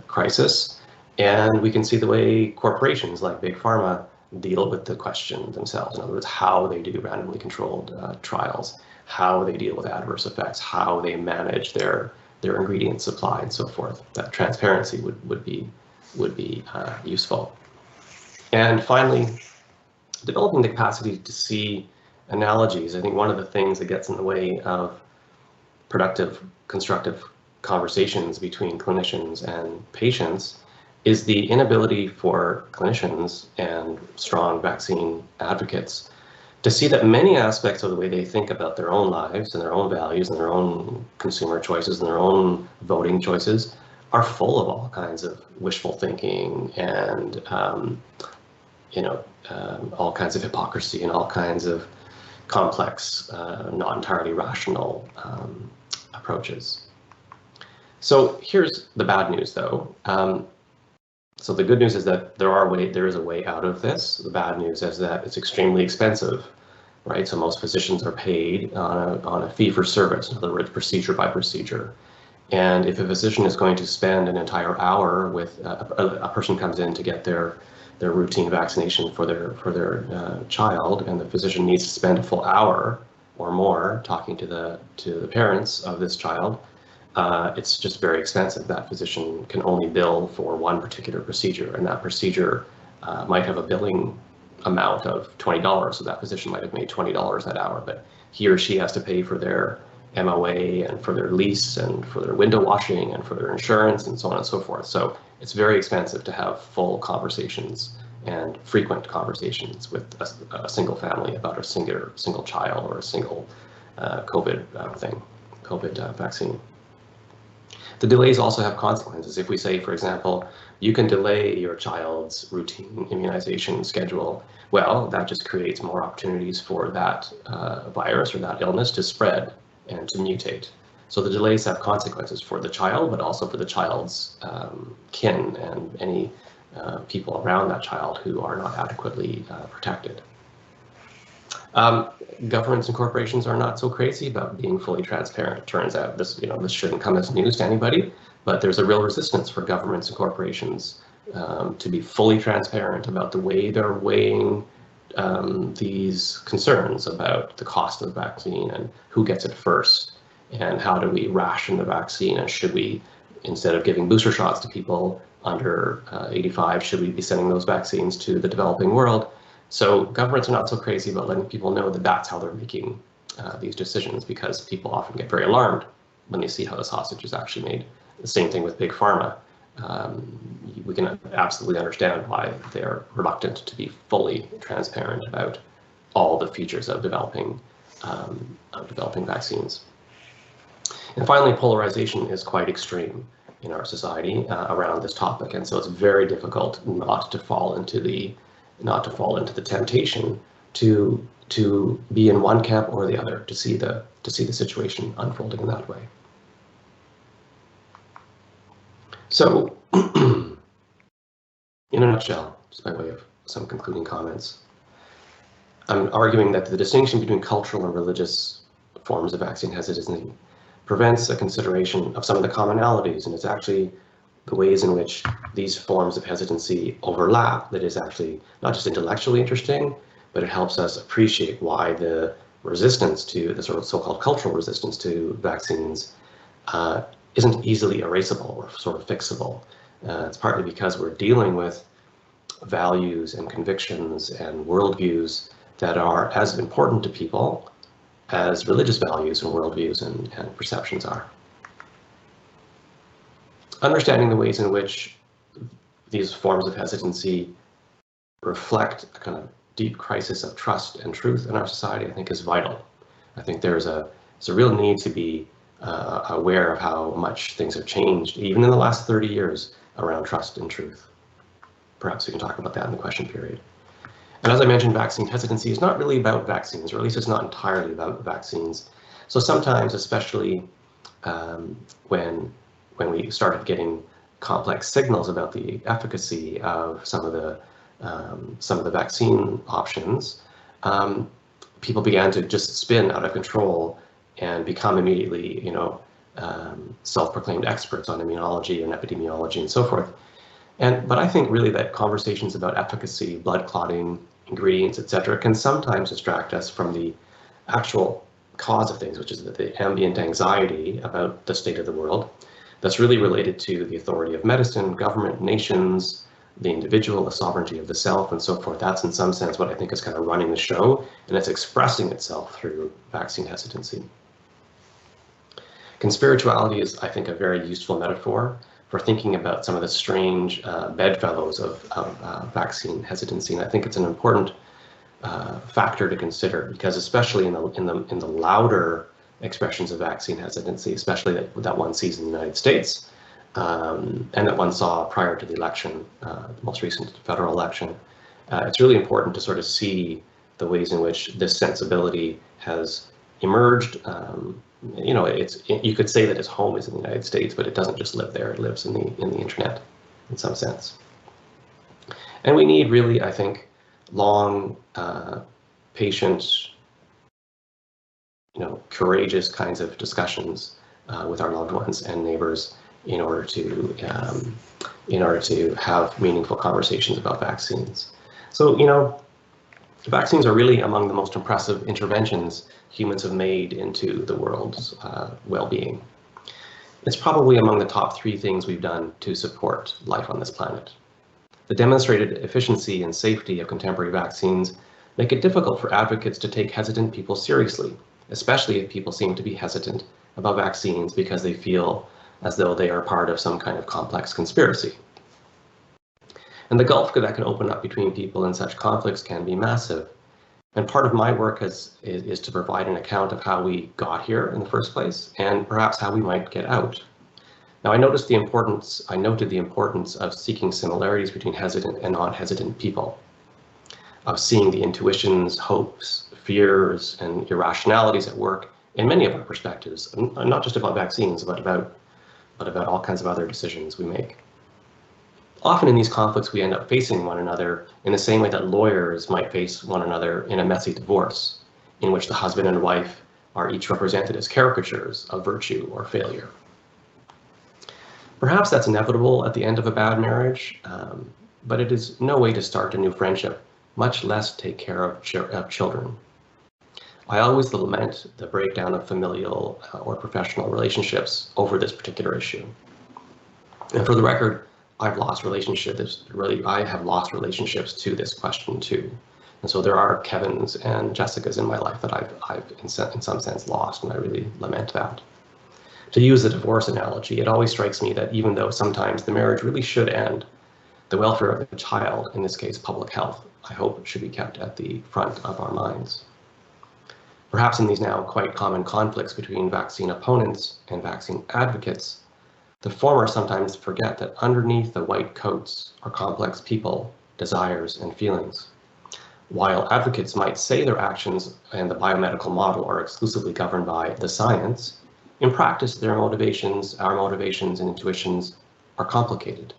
crisis. And we can see the way corporations like Big Pharma deal with the question themselves. In other words, how they do randomly controlled trials, how they deal with adverse effects, how they manage their ingredient supply, and so forth. That transparency would be useful. And finally, developing the capacity to see analogies, I think one of the things that gets in the way of productive, constructive conversations between clinicians and patients is the inability for clinicians and strong vaccine advocates to see that many aspects of the way they think about their own lives and their own values and their own consumer choices and their own voting choices are full of all kinds of wishful thinking and all kinds of hypocrisy and all kinds of complex, not entirely rational approaches. So here's the bad news, though. So the good news is that there is a way out of this. The bad news is that it's extremely expensive, right? So most physicians are paid on a fee for service, in other words, procedure by procedure. And if a physician is going to spend an entire hour with a person comes in to get their routine vaccination for their child, and the physician needs to spend a full hour or more talking to the parents of this child, it's just very expensive. That physician can only bill for one particular procedure, and that procedure might have a billing amount of $20, so that physician might have made $20 that hour, but he or she has to pay for their MOA and for their lease and for their window washing and for their insurance and so on and so forth. So it's very expensive to have full conversations and frequent conversations with a single family about a single child or a single COVID vaccine. The delays also have consequences. If we say, for example, you can delay your child's routine immunization schedule, well, that just creates more opportunities for that virus or that illness to spread and to mutate. So the delays have consequences for the child, but also for the child's kin and any people around that child who are not adequately protected. Governments and corporations are not so crazy about being fully transparent. It turns out this shouldn't come as news to anybody, but there's a real resistance for governments and corporations to be fully transparent about the way they're weighing these concerns about the cost of the vaccine and who gets it first, and how do we ration the vaccine, and should we, instead of giving booster shots to people under 85, should we be sending those vaccines to the developing world? So governments are not so crazy about letting people know that that's how they're making these decisions, because people often get very alarmed when they see how the sausage is actually made. The same thing with Big Pharma. We can absolutely understand why they're reluctant to be fully transparent about all the features of developing vaccines. And finally, polarization is quite extreme in our society around this topic, and so it's very difficult not to fall into the temptation to be in one camp or the other, to see the situation unfolding in that way. So, in a nutshell, just by way of some concluding comments, I'm arguing that the distinction between cultural and religious forms of vaccine hesitancy prevents a consideration of some of the commonalities, and it's actually the ways in which these forms of hesitancy overlap that is actually not just intellectually interesting, but it helps us appreciate why the resistance to the sort of so-called cultural resistance to vaccines isn't easily erasable or sort of fixable. It's partly because we're dealing with values and convictions and worldviews that are as important to people as religious values and worldviews and perceptions are. Understanding the ways in which these forms of hesitancy reflect a kind of deep crisis of trust and truth in our society, I think, is vital. I think there's a real need to be aware of how much things have changed, even in the last 30 years, around trust and truth. Perhaps we can talk about that in the question period. And as I mentioned, vaccine hesitancy is not really about vaccines, or at least it's not entirely about vaccines. So sometimes, especially when we started getting complex signals about the efficacy of some of the vaccine options, people began to just spin out of control and become immediately, self-proclaimed experts on immunology and epidemiology and so forth. But I think really that conversations about efficacy, blood clotting, ingredients, etc., can sometimes distract us from the actual cause of things, which is the ambient anxiety about the state of the world that's really related to the authority of medicine, government, nations, the individual, the sovereignty of the self, and so forth. That's in some sense what I think is kind of running the show, and it's expressing itself through vaccine hesitancy. Conspirituality is, I think, a very useful metaphor for thinking about some of the strange bedfellows of vaccine hesitancy, and I think it's an important factor to consider, because especially in the louder expressions of vaccine hesitancy, especially that one sees in the United States, and that one saw prior to the election, the most recent federal election, it's really important to sort of see the ways in which this sensibility has emerged. You know, you could say that its home is in the United States, but it doesn't just live there. It lives in the internet, in some sense. And we need really, I think, long, patient, you know, courageous kinds of discussions with our loved ones and neighbors in order to have meaningful conversations about vaccines. So, you know, vaccines are really among the most impressive interventions humans have made into the world's well-being. It's probably among the top 3 things we've done to support life on this planet. The demonstrated efficiency and safety of contemporary vaccines make it difficult for advocates to take hesitant people seriously, especially if people seem to be hesitant about vaccines because they feel as though they are part of some kind of complex conspiracy. And the gulf that can open up between people in such conflicts can be massive. And part of my work is to provide an account of how we got here in the first place, and perhaps how we might get out. Now, I noted the importance of seeking similarities between hesitant and non-hesitant people, of seeing the intuitions, hopes, fears, and irrationalities at work in many of our perspectives, not just about vaccines, but about all kinds of other decisions we make. Often in these conflicts, we end up facing one another in the same way that lawyers might face one another in a messy divorce, in which the husband and wife are each represented as caricatures of virtue or failure. Perhaps that's inevitable at the end of a bad marriage, but it is no way to start a new friendship, much less take care of children. I always lament the breakdown of familial or professional relationships over this particular issue. And for the record, I've lost relationships. I have lost relationships to this question too. And so there are Kevins and Jessicas in my life that I've in some sense lost, and I really lament that. To use the divorce analogy, it always strikes me that even though sometimes the marriage really should end, the welfare of the child, in this case public health, I hope should be kept at the front of our minds. Perhaps in these now quite common conflicts between vaccine opponents and vaccine advocates, the former sometimes forget that underneath the white coats are complex people, desires, and feelings. While advocates might say their actions and the biomedical model are exclusively governed by the science, in practice, our motivations and intuitions are complicated.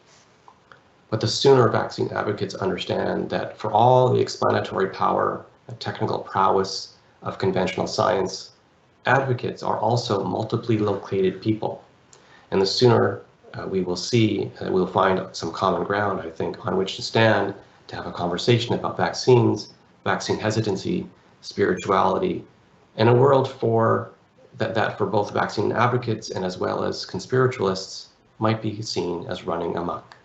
But the sooner vaccine advocates understand that for all the explanatory power and technical prowess of conventional science, advocates are also multiply located people. And the sooner we will see, we'll find some common ground, I think, on which to stand to have a conversation about vaccines, vaccine hesitancy, spirituality, and a world that for both vaccine advocates and as well as conspiritualists might be seen as running amok.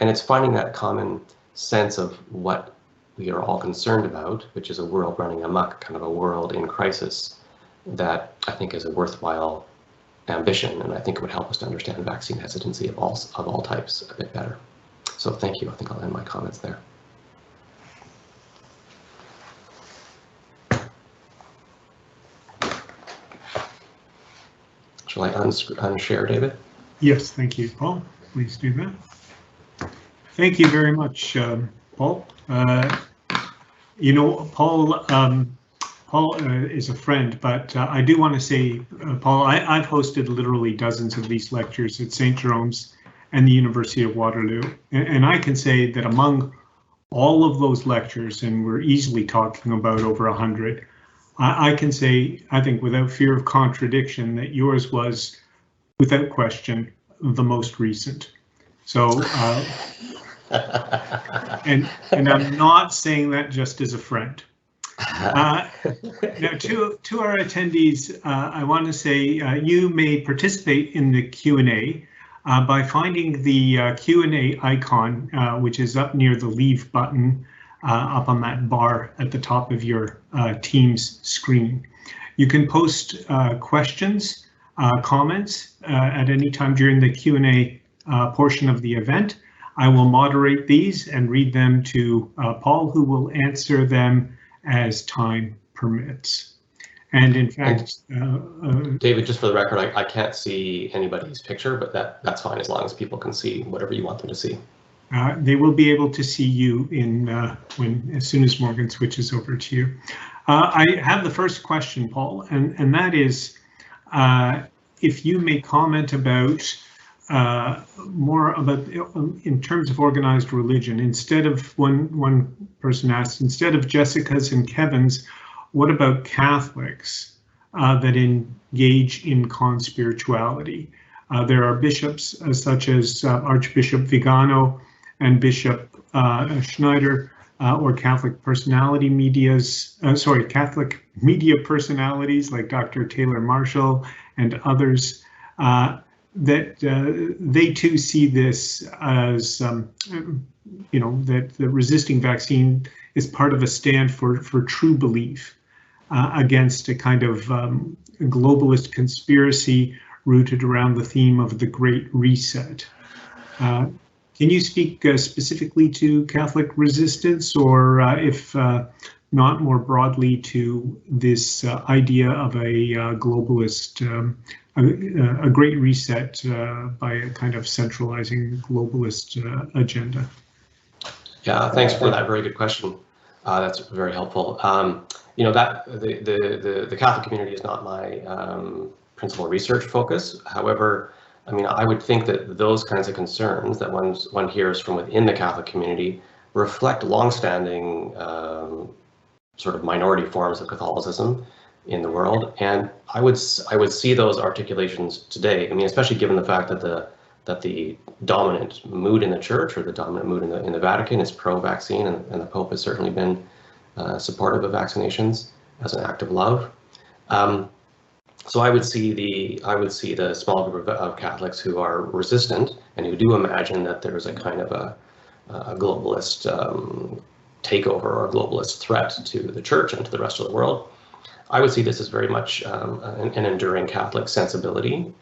And it's finding that common sense of what we are all concerned about, which is a world running amok, kind of a world in crisis, that I think is a worthwhile ambition, and I think it would help us to understand vaccine hesitancy of all types a bit better. So thank you. I think I'll end my comments there. Shall I unshare, David? Yes, thank you, Paul. Please do that. Thank you very much, Paul. You know, Paul is a friend, but I do want to say, Paul, I've hosted literally dozens of these lectures at St. Jerome's and the University of Waterloo, and I can say that among all of those lectures, and we're easily talking about over 100, I can say, I think without fear of contradiction, that yours was, without question, the most recent. So, and I'm not saying that just as a friend. Now, to our attendees, I want to say you may participate in the Q&A. by finding the Q&A icon, which is up near the Leave button, up on that bar at the top of your Teams screen. You can post questions, comments at any time during the Q&A portion of the event. I will moderate these and read them to Paul, who will answer them as time permits. And in fact, David, just for the record, I can't see anybody's picture, but that's fine as long as people can see whatever you want them to see. They will be able to see you as soon as Morgan switches over to you. I have the first question, Paul, and that is if you may comment about more about in terms of organized religion. Instead of one person asked, instead of Jessica's and Kevin's, what about Catholics that engage in conspirituality? There are bishops such as Archbishop Vigano and Bishop Schneider, or Catholic Catholic media personalities like Dr. Taylor Marshall and others, that they too see this as, that the resisting vaccine is part of a stand for true belief against a kind of globalist conspiracy rooted around the theme of the Great Reset. Can you speak specifically to Catholic resistance, or if not more broadly to this idea of a globalist, a Great Reset by a kind of centralizing globalist agenda? Yeah, thanks for that very good question. That's very helpful. That the Catholic community is not my principal research focus. However, I would think that those kinds of concerns that one hears from within the Catholic community reflect longstanding sort of minority forms of Catholicism in the world, and I would see those articulations today. Especially given the fact that the dominant mood in the Church, or the dominant mood in the Vatican, is pro-vaccine, and the Pope has certainly been supportive of vaccinations as an act of love. So I would see the small group of Catholics who are resistant and who do imagine that there's a kind of a globalist takeover or globalist threat to the Church and to the rest of the world. I would see this as very much an enduring Catholic sensibility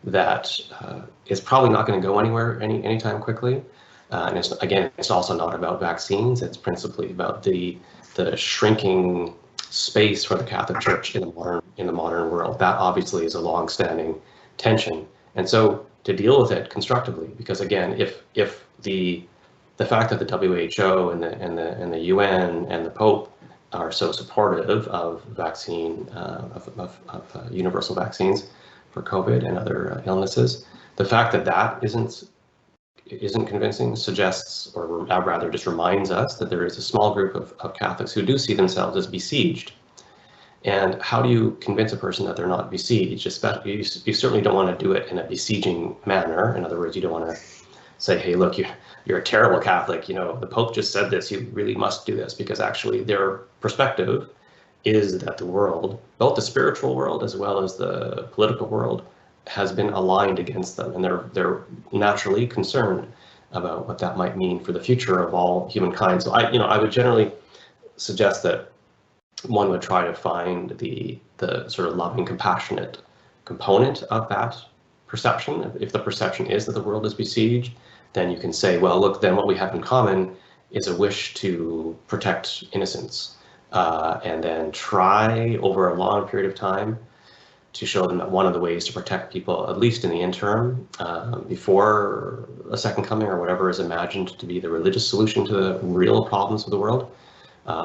that is probably not going to go anywhere anytime quickly. And it's also not about vaccines. It's principally about the shrinking space for the Catholic Church in the modern world. That obviously is a long-standing tension, and so to deal with it constructively, because again, if the fact that the WHO and the UN and the Pope are so supportive of vaccine of universal vaccines for COVID and other illnesses, the fact that isn't convincing suggests, or rather just reminds us, that there is a small group of Catholics who do see themselves as besieged. And how do you convince a person that they're not besieged? Especially, you certainly don't want to do it in a besieging manner. In other words, you don't want to say, hey, look, you're a terrible Catholic, the Pope just said this, you really must do this, because actually their perspective is that the world, both the spiritual world as well as the political world, has been aligned against them, and they're naturally concerned about what that might mean for the future of all humankind. So I would generally suggest that one would try to find the sort of loving, compassionate component of that perception. If the perception is that the world is besieged, then you can say, well, look, then what we have in common is a wish to protect innocence, and then try over a long period of time to show them that one of the ways to protect people, at least in the interim, before a second coming or whatever is imagined to be the religious solution to the real problems of the world,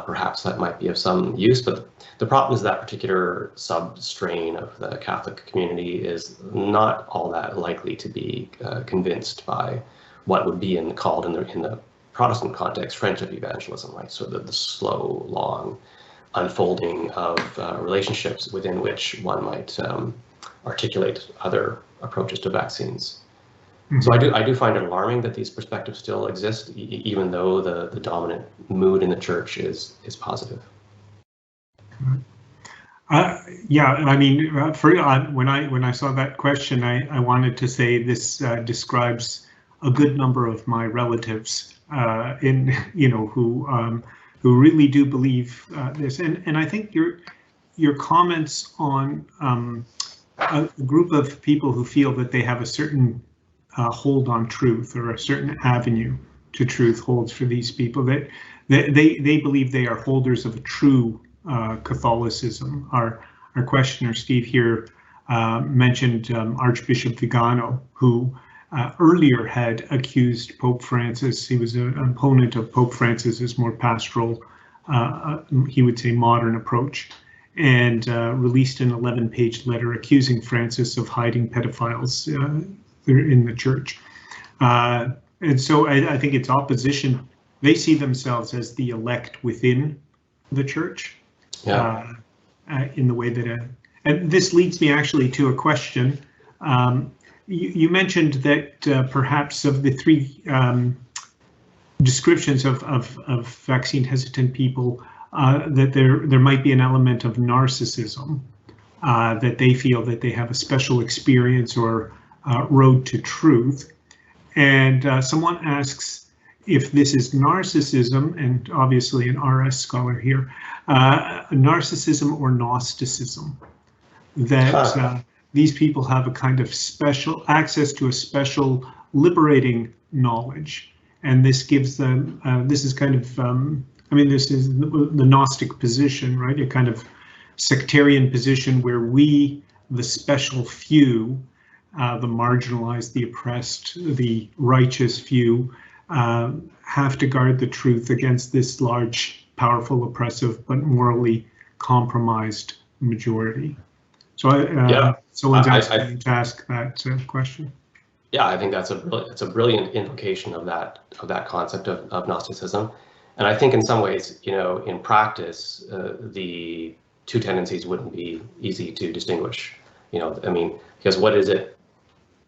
perhaps that might be of some use. But the problem is that particular substrain of the Catholic community is not all that likely to be convinced by what would be called in the Protestant context friendship evangelism, right? So the slow, long unfolding of relationships within which one might articulate other approaches to vaccines. Mm-hmm. So I do find it alarming that these perspectives still exist, even though the dominant mood in the Church is positive. Yeah, I mean, when I saw that question, I wanted to say this describes a good number of my relatives who really do believe this, and I think your comments on a group of people who feel that they have a certain hold on truth, or a certain avenue to truth holds for these people, that they believe they are holders of a true Catholicism. Our questioner, Steve, here mentioned Archbishop Vigano, who earlier had accused Pope Francis. He was an opponent of Pope Francis's more pastoral, he would say, modern approach, and released an 11-page letter accusing Francis of hiding pedophiles in the church. And so I think it's opposition. They see themselves as the elect within the church. Yeah. In the way that, and this leads me actually to a question. You mentioned that perhaps of the three descriptions of vaccine hesitant people, that there might be an element of narcissism, that they feel that they have a special experience or road to truth. And someone asks if this is narcissism, and obviously an RS scholar here, narcissism or Gnosticism, that these people have a kind of special access to a special liberating knowledge, and this gives them, this is kind of, I mean, this is the Gnostic position, right? A kind of sectarian position where we, the special few, the marginalized, the oppressed, the righteous few, have to guard the truth against this large, powerful, oppressive, but morally compromised majority. So someone's asking you to ask that question. Yeah, I think that's a brilliant invocation of that concept of Gnosticism, and I think in some ways, in practice, the two tendencies wouldn't be easy to distinguish. I mean, because what is it?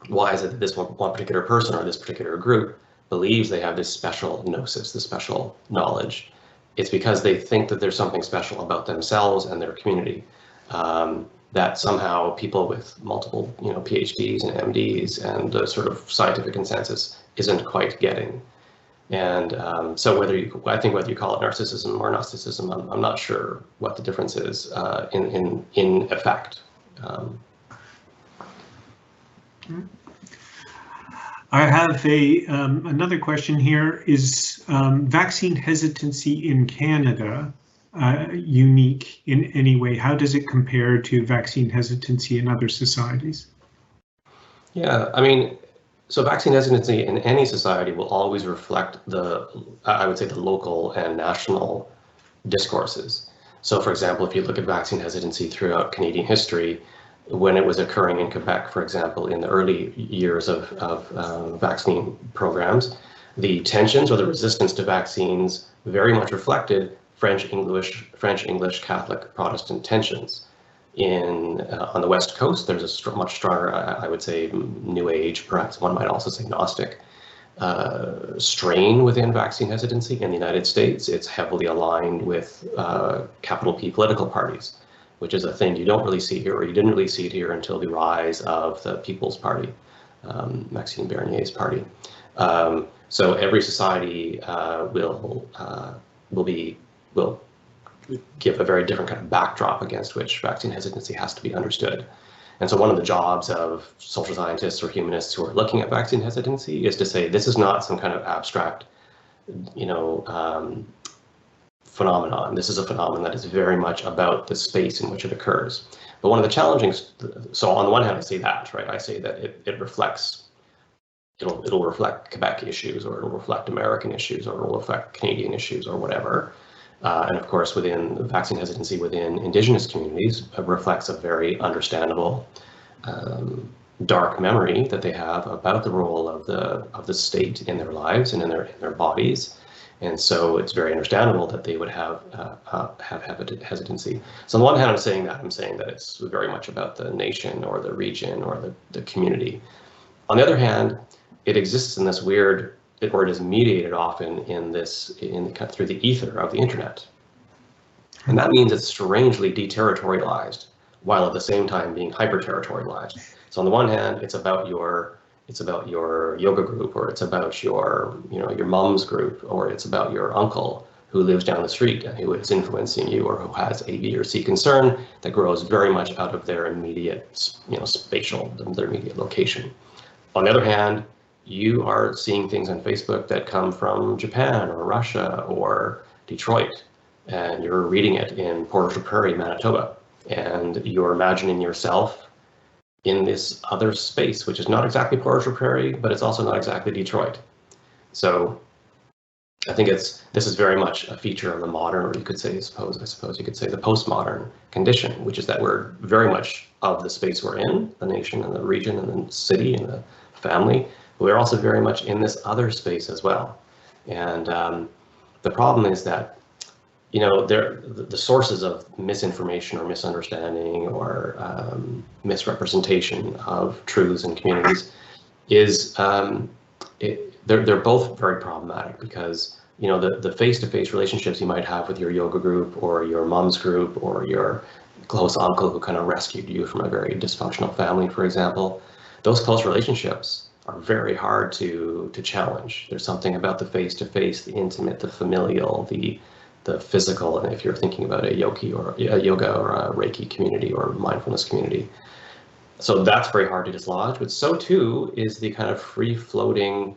Why is it that this one particular person or this particular group believes they have this special gnosis, this special knowledge? It's because they think that there's something special about themselves and their community, that somehow people with multiple, PhDs and MDs and the sort of scientific consensus isn't quite getting. And so whether you call it narcissism or Gnosticism, I'm not sure what the difference is in effect. I have another question here. Is vaccine hesitancy in Canada unique in any way? How does it compare to vaccine hesitancy in other societies? Yeah, I mean, so vaccine hesitancy in any society will always reflect I would say, the local and national discourses. So for example, if you look at vaccine hesitancy throughout Canadian history, when it was occurring in Quebec, for example, in the early years of vaccine programs, the tensions or the resistance to vaccines very much reflected French English Catholic Protestant tensions. On the West Coast, there's a much stronger, I would say, New Age, perhaps one might also say Gnostic, strain within vaccine hesitancy. In the United States, it's heavily aligned with capital P political parties, which is a thing you don't really see here, or you didn't really see it here until the rise of the People's Party, Maxime Bernier's party. So every society will give a very different kind of backdrop against which vaccine hesitancy has to be understood. And so one of the jobs of social scientists or humanists who are looking at vaccine hesitancy is to say, this is not some kind of abstract, phenomenon. This is a phenomenon that is very much about the space in which it occurs. But one of the challenging, so on the one hand, I say that, right? I say that it reflects, it'll reflect Quebec issues, or it'll reflect American issues, or it'll reflect Canadian issues, or whatever. And of course, within vaccine hesitancy within Indigenous communities, it reflects a very understandable dark memory that they have about the role of the state in their lives and in their bodies. And so it's very understandable that they would have hesitancy. So on the one hand, I'm saying that it's very much about the nation or the region or the community. On the other hand, it exists in this weird, or it is mediated often through the ether of the internet. And that means it's strangely deterritorialized, while at the same time being hyper-territorialized. So on the one hand, it's about your yoga group, or it's about your mom's group, or it's about your uncle who lives down the street and who is influencing you, or who has A, B, or C concern that grows very much out of their immediate, spatial, their immediate location. On the other hand, you are seeing things on Facebook that come from Japan or Russia or Detroit, and you're reading it in Port aux Prairies, Manitoba, and you're imagining yourself in this other space, which is not exactly Port aux Prairies, but it's also not exactly Detroit. So I think this is very much a feature of the modern, or you could say, I suppose you could say the postmodern condition, which is that we're very much of the space we're in, the nation and the region and the city and the family. But we're also very much in this other space as well. And the problem is that, the sources of misinformation or misunderstanding or misrepresentation of truths and communities is they're both very problematic, because the face-to-face relationships you might have with your yoga group or your mom's group or your close uncle who kind of rescued you from a very dysfunctional family, for example, those close relationships are very hard to challenge. There's something about the face-to-face, the intimate, the familial, the physical, and if you're thinking about a yoga or a Reiki community or mindfulness community. So that's very hard to dislodge, but so too is the kind of free-floating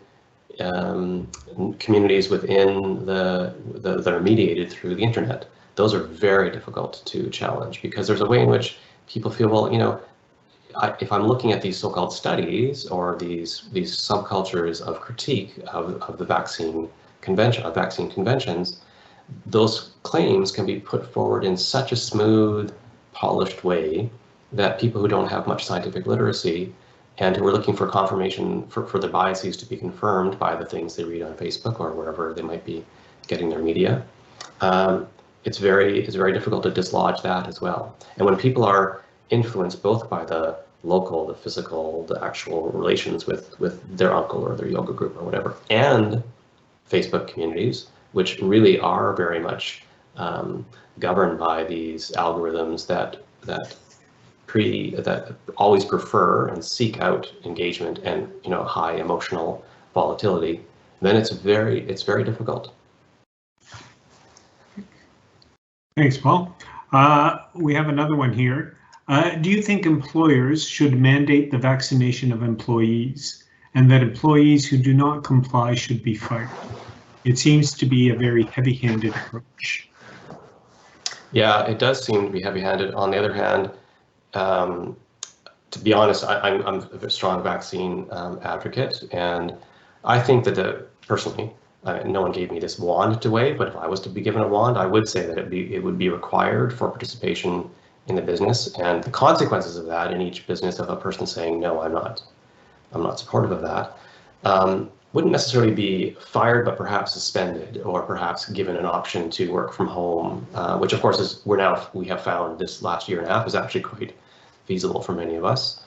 communities within that are mediated through the internet. Those are very difficult to challenge, because there's a way in which people feel, well, if I'm looking at these so-called studies or these subcultures of critique of the vaccine conventions, those claims can be put forward in such a smooth, polished way that people who don't have much scientific literacy and who are looking for confirmation for the biases to be confirmed by the things they read on Facebook or wherever they might be getting their media, it's very difficult to dislodge that as well. And when people are influenced both by the local, the physical, the actual relations with their uncle or their yoga group or whatever, and Facebook communities, which really are very much governed by these algorithms that always prefer and seek out engagement and high emotional volatility, then it's very difficult. Thanks, Paul. We have another one here. Do you think employers should mandate the vaccination of employees, and that employees who do not comply should be fired? It seems to be a very heavy-handed approach. Yeah, it does seem to be heavy-handed. On the other hand, to be honest, I'm a strong vaccine advocate, and I think that personally, no one gave me this wand to wave, but if I was to be given a wand, I would say that it would be required for participation in the business, and the consequences of that in each business of a person saying, no, I'm not supportive of that, wouldn't necessarily be fired, but perhaps suspended, or perhaps given an option to work from home, which of course we have found this last year and a half is actually quite feasible for many of us.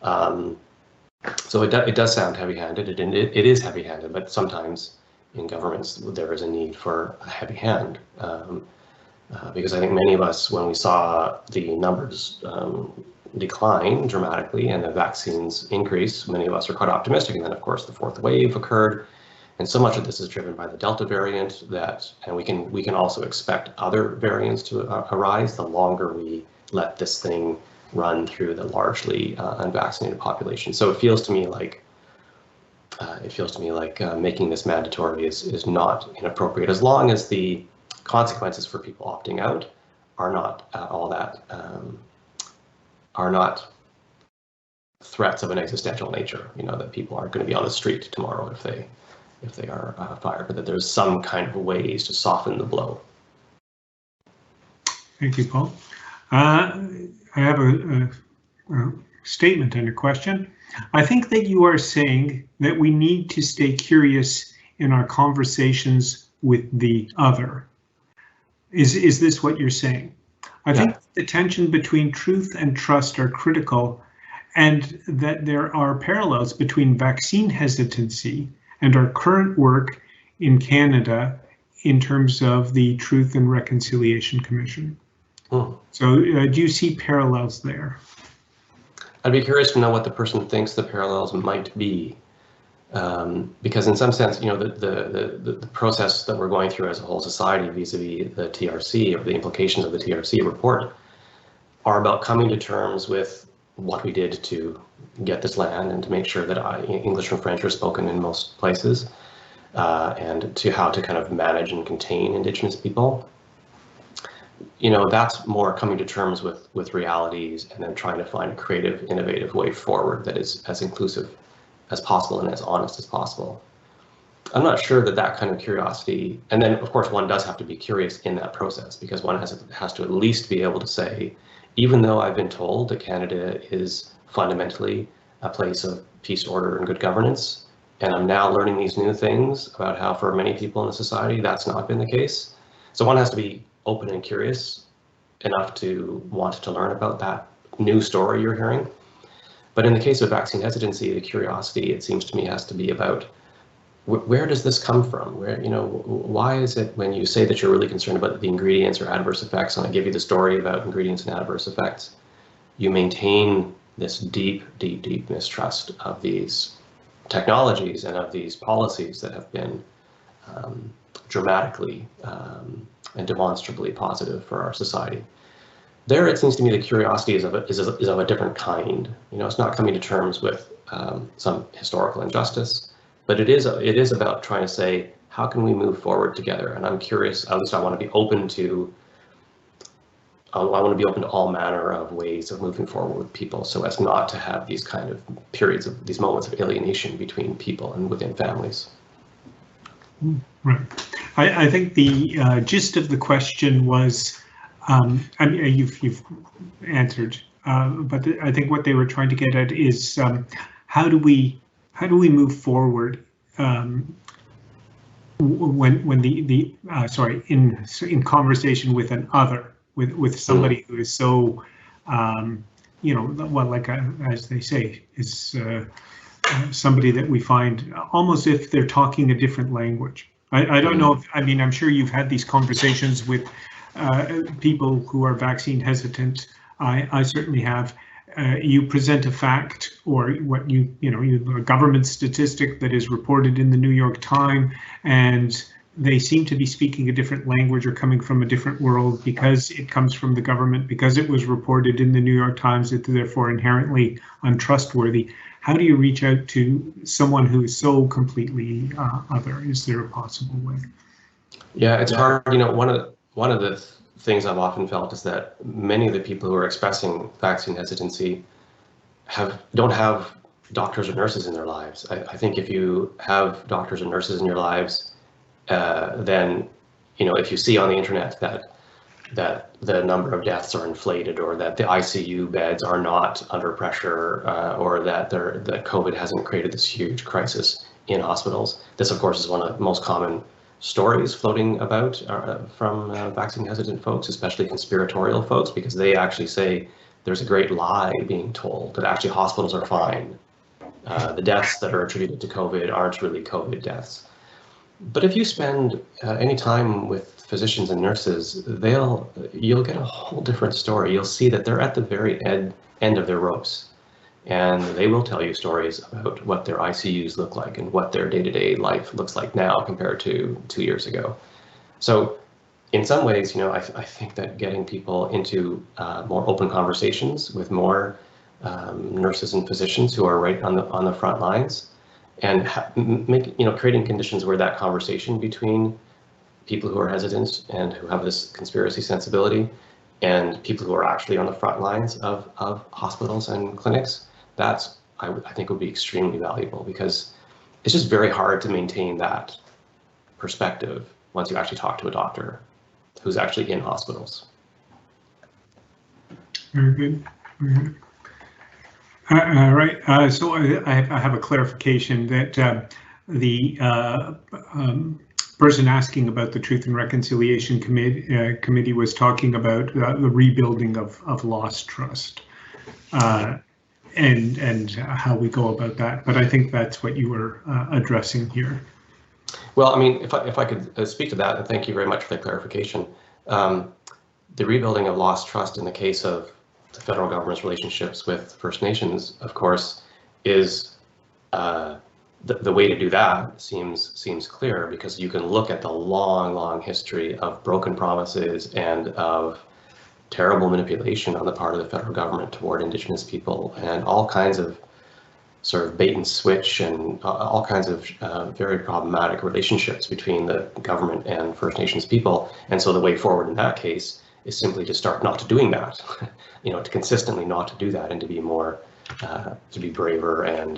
So it does sound heavy-handed. It is heavy-handed, but sometimes in governments there is a need for a heavy hand, because I think many of us, when we saw the numbers decline dramatically and the vaccines increase, many of us are quite optimistic. And then of course the fourth wave occurred, and so much of this is driven by the Delta variant, and we can also expect other variants to arise the longer we let this thing run through the largely unvaccinated population. So it feels to me like making this mandatory is not inappropriate, as long as the consequences for people opting out are not all that are not threats of an existential nature. That people aren't going to be on the street tomorrow if they are fired, but that there's some kind of ways to soften the blow. Thank you, Paul. I have a statement and a question. I think that you are saying that we need to stay curious in our conversations with the other. Is this what you're saying? I think the tension between truth and trust are critical, and that there are parallels between vaccine hesitancy and our current work in Canada in terms of the Truth and Reconciliation Commission. So do you see parallels there? I'd be curious to know what the person thinks the parallels might be. Because in some sense, the process that we're going through as a whole society vis-a-vis the TRC, or the implications of the TRC report, are about coming to terms with what we did to get this land and to make sure that English and French are spoken in most places, and to how to kind of manage and contain Indigenous people. That's more coming to terms with realities and then trying to find a creative, innovative way forward that is as inclusive as possible and as honest as possible. I'm not sure that kind of curiosity, and then of course one does have to be curious in that process, because one has to at least be able to say, even though I've been told that Canada is fundamentally a place of peace, order, and good governance, and I'm now learning these new things about how for many people in the society that's not been the case. So one has to be open and curious enough to want to learn about that new story you're hearing. But in the case of vaccine hesitancy, the curiosity, it seems to me, has to be about where does this come from? Why is it when you say that you're really concerned about the ingredients or adverse effects, and I give you the story about ingredients and adverse effects, you maintain this deep, deep, deep mistrust of these technologies and of these policies that have been dramatically and demonstrably positive for our society. There, it seems to me the curiosity is of a different kind. It's not coming to terms with some historical injustice, but it is about trying to say, how can we move forward together? And I'm curious, at least I want to be open to all manner of ways of moving forward with people, so as not to have these kind of periods of these moments of alienation between people and within families. Right. I think the gist of the question was, you've answered, but I think what they were trying to get at is how do we move forward when in conversation with an other, with somebody who is so as they say, is somebody that we find almost if they're talking a different language. I don't know if, I'm sure you've had these conversations with people who are vaccine hesitant. I certainly have. You present a fact or what a government statistic that is reported in the New York Times, and they seem to be speaking a different language or coming from a different world because it comes from the government, because it was reported in the New York Times, it's therefore inherently untrustworthy. How do you reach out to someone who is so completely other? Is there a possible way? Yeah, it's hard. One of the things I've often felt is that many of the people who are expressing vaccine hesitancy don't have doctors or nurses in their lives. I think if you have doctors and nurses in your lives, then if you see on the internet that the number of deaths are inflated, or that the ICU beds are not under pressure, or that COVID hasn't created this huge crisis in hospitals. This, of course, is one of the most common stories floating about from vaccine hesitant folks, especially conspiratorial folks, because they actually say there's a great lie being told that actually hospitals are fine. The deaths that are attributed to COVID aren't really COVID deaths. But if you spend any time with physicians and nurses, you'll get a whole different story. You'll see that they're at the very end of their ropes, and they will tell you stories about what their ICUs look like and what their day-to-day life looks like now compared to 2 years ago. So in some ways, I think that getting people into more open conversations with more nurses and physicians who are right on the front lines, and creating conditions where that conversation between people who are hesitant and who have this conspiracy sensibility and people who are actually on the front lines of hospitals and clinics, I think would be extremely valuable, because it's just very hard to maintain that perspective once you actually talk to a doctor who's actually in hospitals. Very good. Very good. All right. So I have a clarification that the person asking about the Truth and Reconciliation Committee was talking about the rebuilding of lost trust and how we go about that. But I think that's what you were addressing here. Well, I mean, if I could speak to that, and thank you very much for the clarification. The rebuilding of lost trust in the case of the federal government's relationships with First Nations, of course, is the way to do that seems clear, because you can look at the long history of broken promises and of terrible manipulation on the part of the federal government toward Indigenous people, and all kinds of sort of bait and switch and all kinds of very problematic relationships between the government and First Nations people. And so the way forward in that case is simply to start not to doing that, to consistently not to do that, and to be more, to be braver and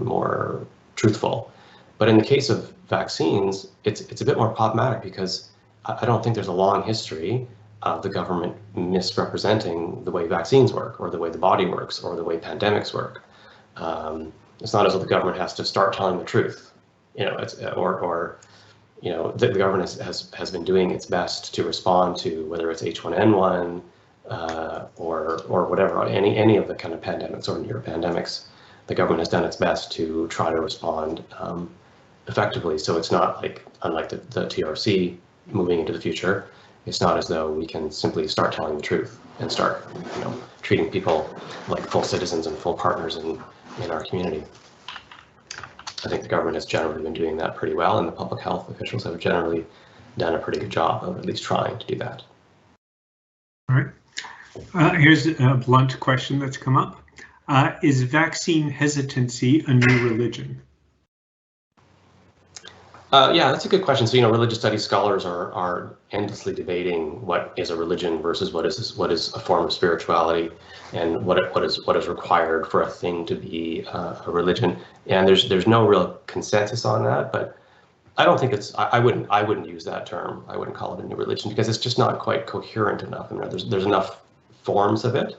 more truthful. But in the case of vaccines, it's a bit more problematic, because I don't think there's a long history of the government misrepresenting the way vaccines work, or the way the body works, or the way pandemics work. It's not as though the government has to start telling the truth, the government has been doing its best to respond to, whether it's H1N1 or whatever, any of the kind of pandemics or near pandemics. The government has done its best to try to respond effectively. So it's not like, unlike the TRC moving into the future, it's not as though we can simply start telling the truth and start, treating people like full citizens and full partners in our community. I think the government has generally been doing that pretty well, and the public health officials have generally done a pretty good job of at least trying to do that. All right. Here's a blunt question that's come up. Is vaccine hesitancy a new religion? Yeah, that's a good question. So, religious studies scholars are endlessly debating what is a religion versus what is a form of spirituality, and what is required for a thing to be a religion. And there's no real consensus on that. But I don't think I wouldn't use that term. I wouldn't call it a new religion, because it's just not quite coherent enough. I mean, there's enough forms of it.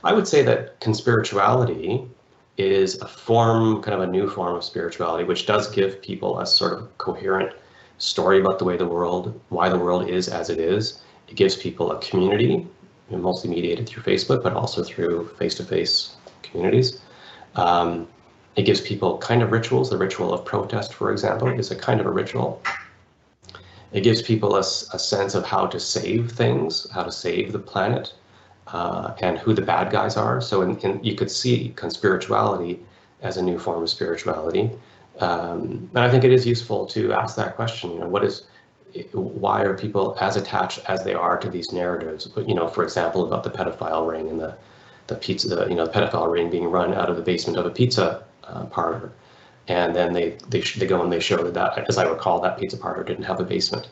I would say that conspirituality is a form, kind of a new form of spirituality, which does give people a sort of coherent story about why the world is as it is. It gives people a community, mostly mediated through Facebook, but also through face-to-face communities. It gives people kind of rituals. The ritual of protest, for example, is a kind of a ritual. It gives people a sense of how to save things, how to save the planet, and who the bad guys are. So you could see conspirituality as a new form of spirituality. And I think it is useful to ask that question, why are people as attached as they are to these narratives? For example, about the pedophile ring and the pizza, the pedophile ring being run out of the basement of a pizza parlor. And then they go and they show that, as I recall, that pizza parlor didn't have a basement.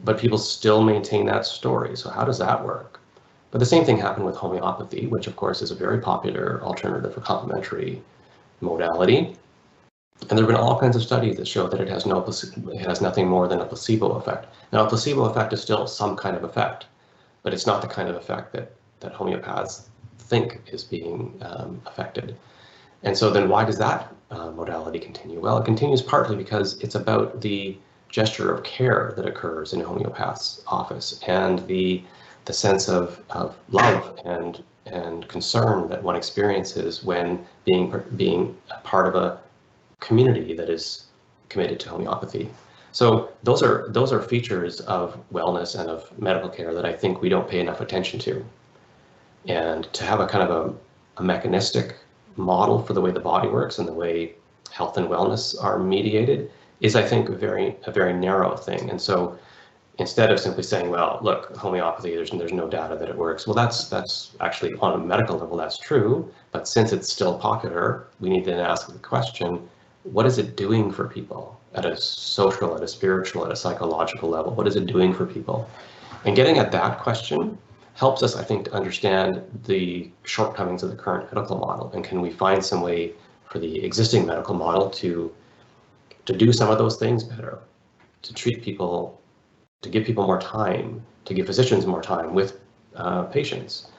But people still maintain that story. So how does that work? But the same thing happened with homeopathy, which of course is a very popular alternative or complementary modality. And there have been all kinds of studies that show that it has nothing more than a placebo effect. Now, a placebo effect is still some kind of effect, but it's not the kind of effect that homeopaths think is being affected. And so then why does that modality continue? Well, it continues partly because it's about the gesture of care that occurs in a homeopath's office, and the sense of love and concern that one experiences when being a part of a community that is committed to homeopathy. So those are features of wellness and of medical care that I think we don't pay enough attention to. And to have a kind of a mechanistic model for the way the body works and the way health and wellness are mediated is, I think, a very narrow thing. And so instead of simply saying, well, look, homeopathy, there's no data that it works. Well, that's actually, on a medical level, that's true. But since it's still popular, we need to then ask the question, what is it doing for people at a social, at a spiritual, at a psychological level? What is it doing for people? And getting at that question helps us, I think, to understand the shortcomings of the current medical model. And can we find some way for the existing medical model to do some of those things better, to treat people, to give people more time, to give physicians more time with patients,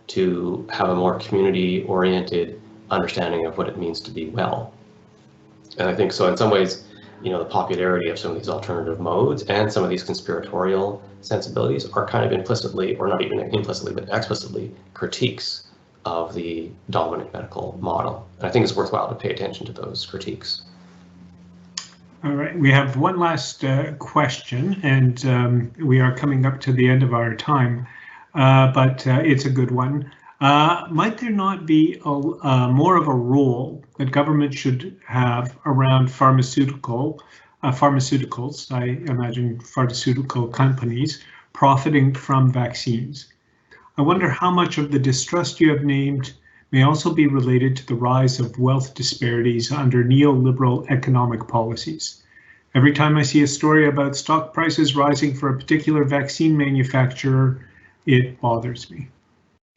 to have a more community-oriented understanding of what it means to be well. And I think so in some ways, the popularity of some of these alternative modes and some of these conspiratorial sensibilities are kind of implicitly, or not even implicitly, but explicitly critiques of the dominant medical model. And I think it's worthwhile to pay attention to those critiques. All right, we have one last question, and we are coming up to the end of our time, but it's a good one. Might there not be more of a role that government should have around pharmaceuticals, I imagine pharmaceutical companies, profiting from vaccines? I wonder how much of the distrust you have named may also be related to the rise of wealth disparities under neoliberal economic policies. Every time I see a story about stock prices rising for a particular vaccine manufacturer, it bothers me.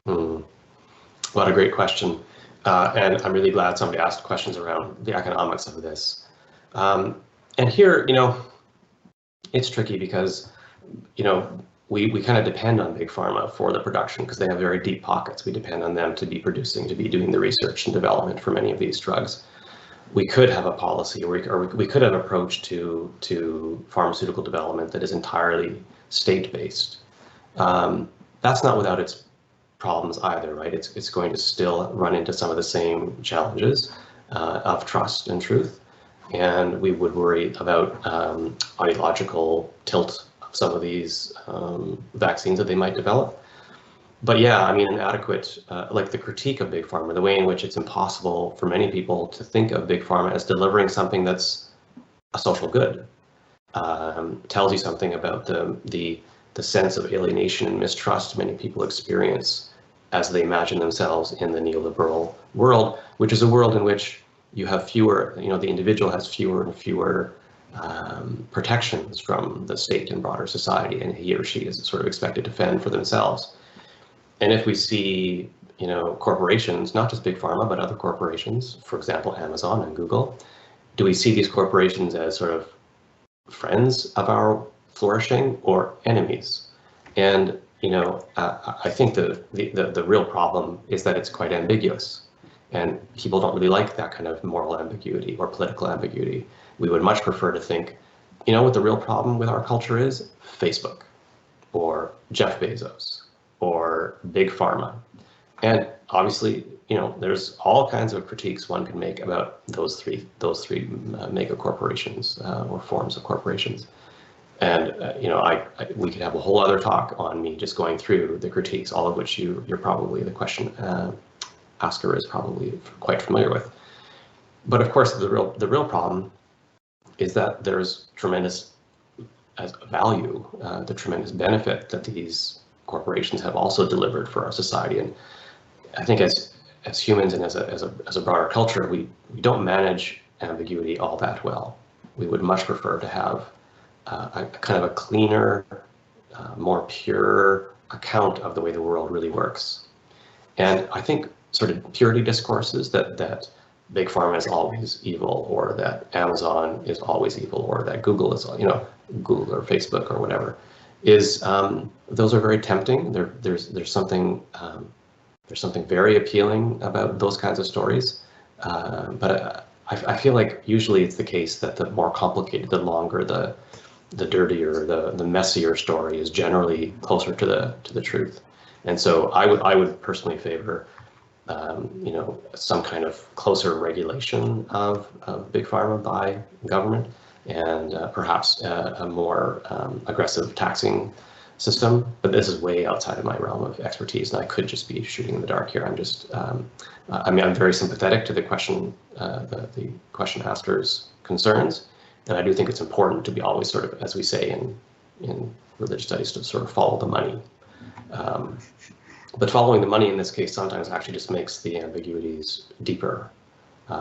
What a great question. And I'm really glad somebody asked questions around the economics of this. And here, it's tricky because, we kind of depend on big pharma for the production because they have very deep pockets. We depend on them to be producing, to be doing the research and development for many of these drugs. We could have a policy, or we could have an approach to pharmaceutical development that is entirely state-based. That's not without its problems either, right? It's going to still run into some of the same challenges of trust and truth, and we would worry about ideological tilt of some of these vaccines that they might develop. But yeah, I mean, an adequate, like the critique of big pharma, the way in which it's impossible for many people to think of big pharma as delivering something that's a social good, tells you something about the sense of alienation and mistrust many people experience as they imagine themselves in the neoliberal world, which is a world in which you have fewer, the individual has fewer and fewer protections from the state and broader society, and he or she is sort of expected to fend for themselves. And if we see, corporations, not just big pharma, but other corporations, for example, Amazon and Google, do we see these corporations as sort of friends of our flourishing or enemies? And, I think the real problem is that it's quite ambiguous, and people don't really like that kind of moral ambiguity or political ambiguity. We would much prefer to think, what the real problem with our culture is? Facebook or Jeff Bezos or big pharma. And obviously, there's all kinds of critiques one can make about those three mega corporations or forms of corporations. And we could have a whole other talk on me just going through the critiques, all of which you're probably, the question asker is probably quite familiar with. But of course, the real problem is that there's tremendous value, the tremendous benefit that these corporations have also delivered for our society. And I think as humans and as a broader culture, we don't manage ambiguity all that well. We would much prefer to have a kind of a cleaner, more pure account of the way the world really works. And I think sort of purity discourses that big pharma is always evil, or that Amazon is always evil, or that Google is, Google or Facebook or whatever, is those are very tempting. There's something very appealing about those kinds of stories, but I feel like usually it's the case that the more complicated, the longer, the dirtier, the messier story is generally closer to the truth. And so I would personally favor some kind of closer regulation of big pharma by government, and perhaps a more aggressive taxing system. But this is way outside of my realm of expertise, and I could just be shooting in the dark here. I'm just, I'm very sympathetic to the question asker's concerns, and I do think it's important to be always sort of, as we say in religious studies, to sort of follow the money. But following the money in this case sometimes actually just makes the ambiguities deeper,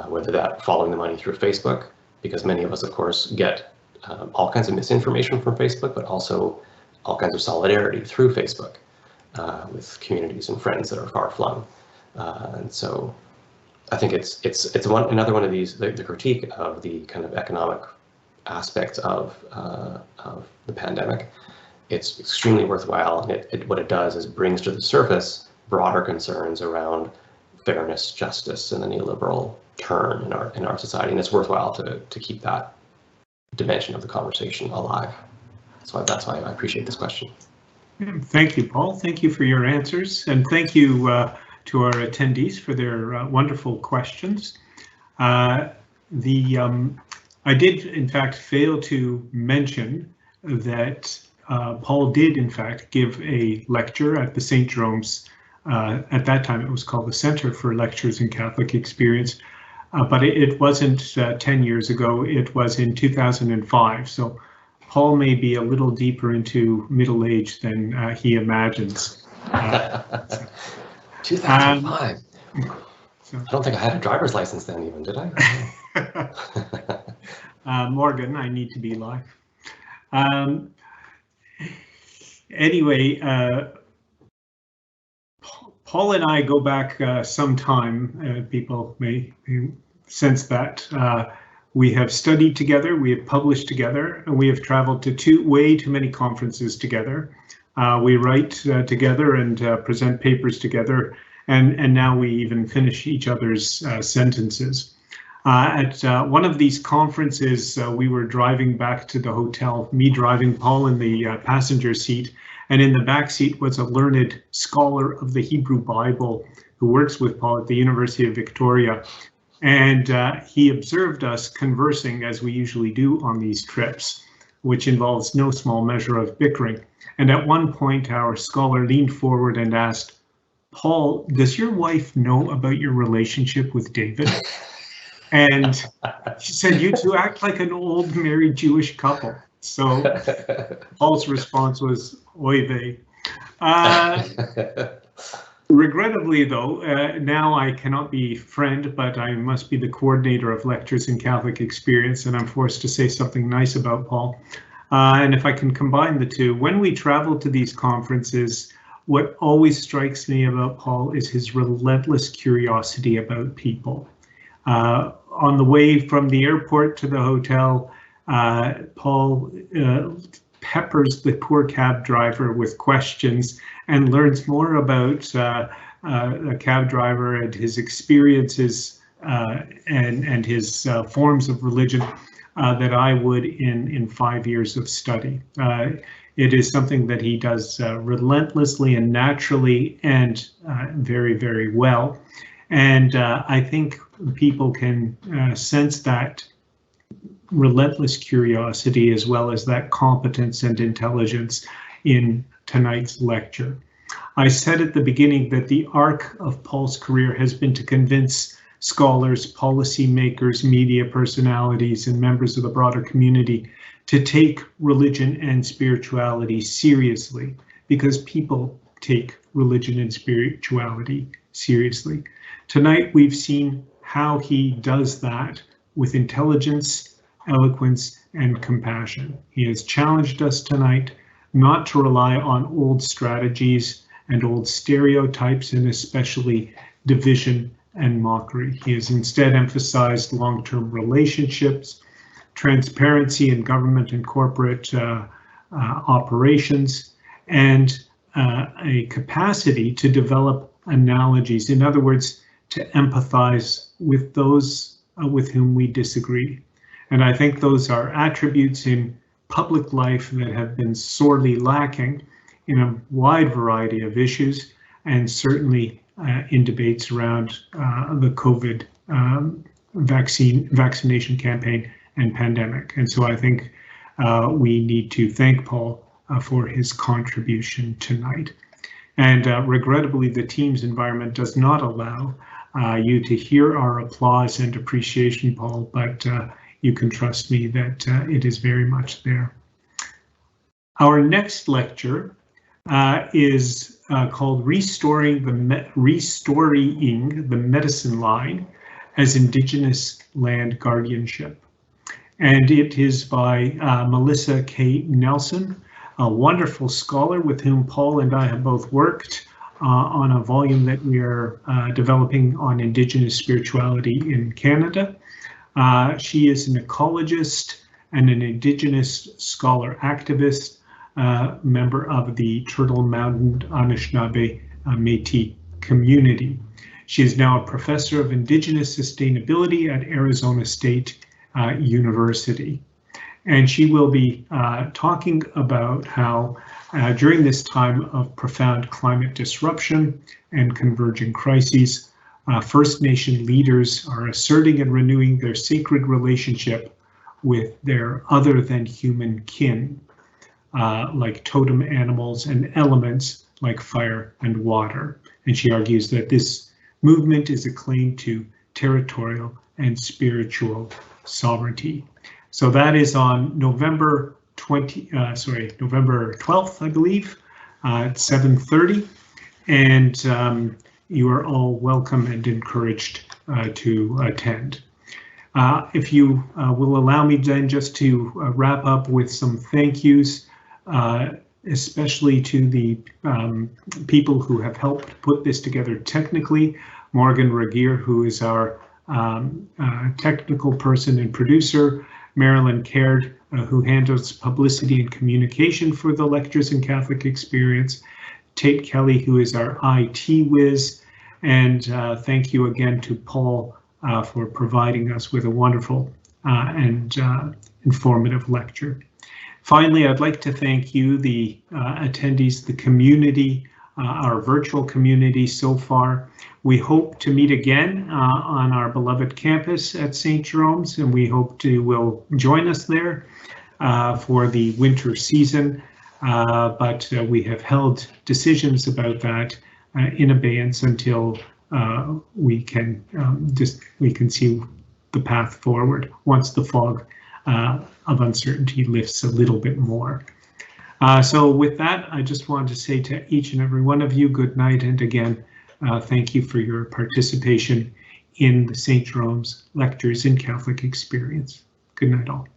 whether that following the money through Facebook, because many of us, of course, get all kinds of misinformation from Facebook, but also all kinds of solidarity through Facebook with communities and friends that are far flung. And so I think it's another one of these, the critique of the kind of economic aspects of the pandemic. It's extremely worthwhile, and what it does is brings to the surface broader concerns around fairness, justice, and the neoliberal turn in our society, and it's worthwhile to keep that dimension of the conversation alive. So that's why I appreciate this question. Thank you, Paul. Thank you for your answers, and thank you to our attendees for their wonderful questions. I did, in fact, fail to mention that Paul did, in fact, give a lecture at the St. Jerome's. At that time, it was called the Center for Lectures in Catholic Experience, but it wasn't 10 years ago. It was in 2005. So Paul may be a little deeper into middle age than he imagines. 2005. So. I don't think I had a driver's license then even, did I? Morgan, I need to be live. Anyway, Paul and I go back some time. People may sense that. We have studied together, we have published together, and we have traveled to way too many conferences together. We write together and present papers together, and now we even finish each other's sentences. At one of these conferences, we were driving back to the hotel, me driving, Paul in the passenger seat, and in the back seat was a learned scholar of the Hebrew Bible who works with Paul at the University of Victoria. And he observed us conversing as we usually do on these trips, which involves no small measure of bickering. And at one point, our scholar leaned forward and asked, "Paul, does your wife know about your relationship with David?" And she said, "You two act like an old married Jewish couple." So Paul's response was, "Oy vey." Regrettably, though, now I cannot be friend, but I must be the coordinator of Lectures in Catholic Experience, and I'm forced to say something nice about Paul. And if I can combine the two, when we travel to these conferences, what always strikes me about Paul is his relentless curiosity about people. On the way from the airport to the hotel, Paul peppers the poor cab driver with questions and learns more about a cab driver and his experiences and his forms of religion that I would in 5 years of study. It is something that he does relentlessly and naturally and very, very well. And I think people can sense that relentless curiosity as well as that competence and intelligence in tonight's lecture. I said at the beginning that the arc of Paul's career has been to convince scholars, policymakers, media personalities, and members of the broader community to take religion and spirituality seriously, because people take religion and spirituality seriously. Tonight, we've seen how he does that with intelligence, eloquence, and compassion. He has challenged us tonight not to rely on old strategies and old stereotypes, and especially division and mockery. He has instead emphasized long-term relationships, transparency in government and corporate operations, and a capacity to develop analogies. In other words, to empathize with those with whom we disagree. And I think those are attributes in public life that have been sorely lacking in a wide variety of issues, and certainly in debates around the COVID vaccination campaign and pandemic. And so I think we need to thank Paul for his contribution tonight. And regrettably, the Teams environment does not allow you to hear our applause and appreciation, Paul, but you can trust me that it is very much there. Our next lecture is called Restoring the Medicine Line as Indigenous Land Guardianship. And it is by Melissa K. Nelson, a wonderful scholar with whom Paul and I have both worked on a volume that we are developing on Indigenous spirituality in Canada. She is an ecologist and an Indigenous scholar activist, member of the Turtle Mountain Anishinaabe Métis community. She is now a professor of Indigenous sustainability at Arizona State University. And she will be talking about how during this time of profound climate disruption and converging crises, First Nation leaders are asserting and renewing their sacred relationship with their other than human kin, like totem animals and elements like fire and water. And she argues that this movement is a claim to territorial and spiritual sovereignty. So that is on November 12th, I believe, at 7:30. And you are all welcome and encouraged to attend. If you will allow me then just to wrap up with some thank yous, especially to the people who have helped put this together technically. Morgan Regier, who is our technical person and producer, Marilyn Caird, who handles publicity and communication for the Lectures in Catholic Experience, Tate Kelly, who is our IT whiz, and thank you again to Paul for providing us with a wonderful and informative lecture. Finally, I'd like to thank you, the attendees, the community, our virtual community so far. We hope to meet again on our beloved campus at St. Jerome's, and we hope you will join us there for the winter season. But we have held decisions about that in abeyance until we can see the path forward once the fog of uncertainty lifts a little bit more. So with that, I just wanted to say to each and every one of you, good night, and again, thank you for your participation in the St. Jerome's Lectures in Catholic Experience. Good night all.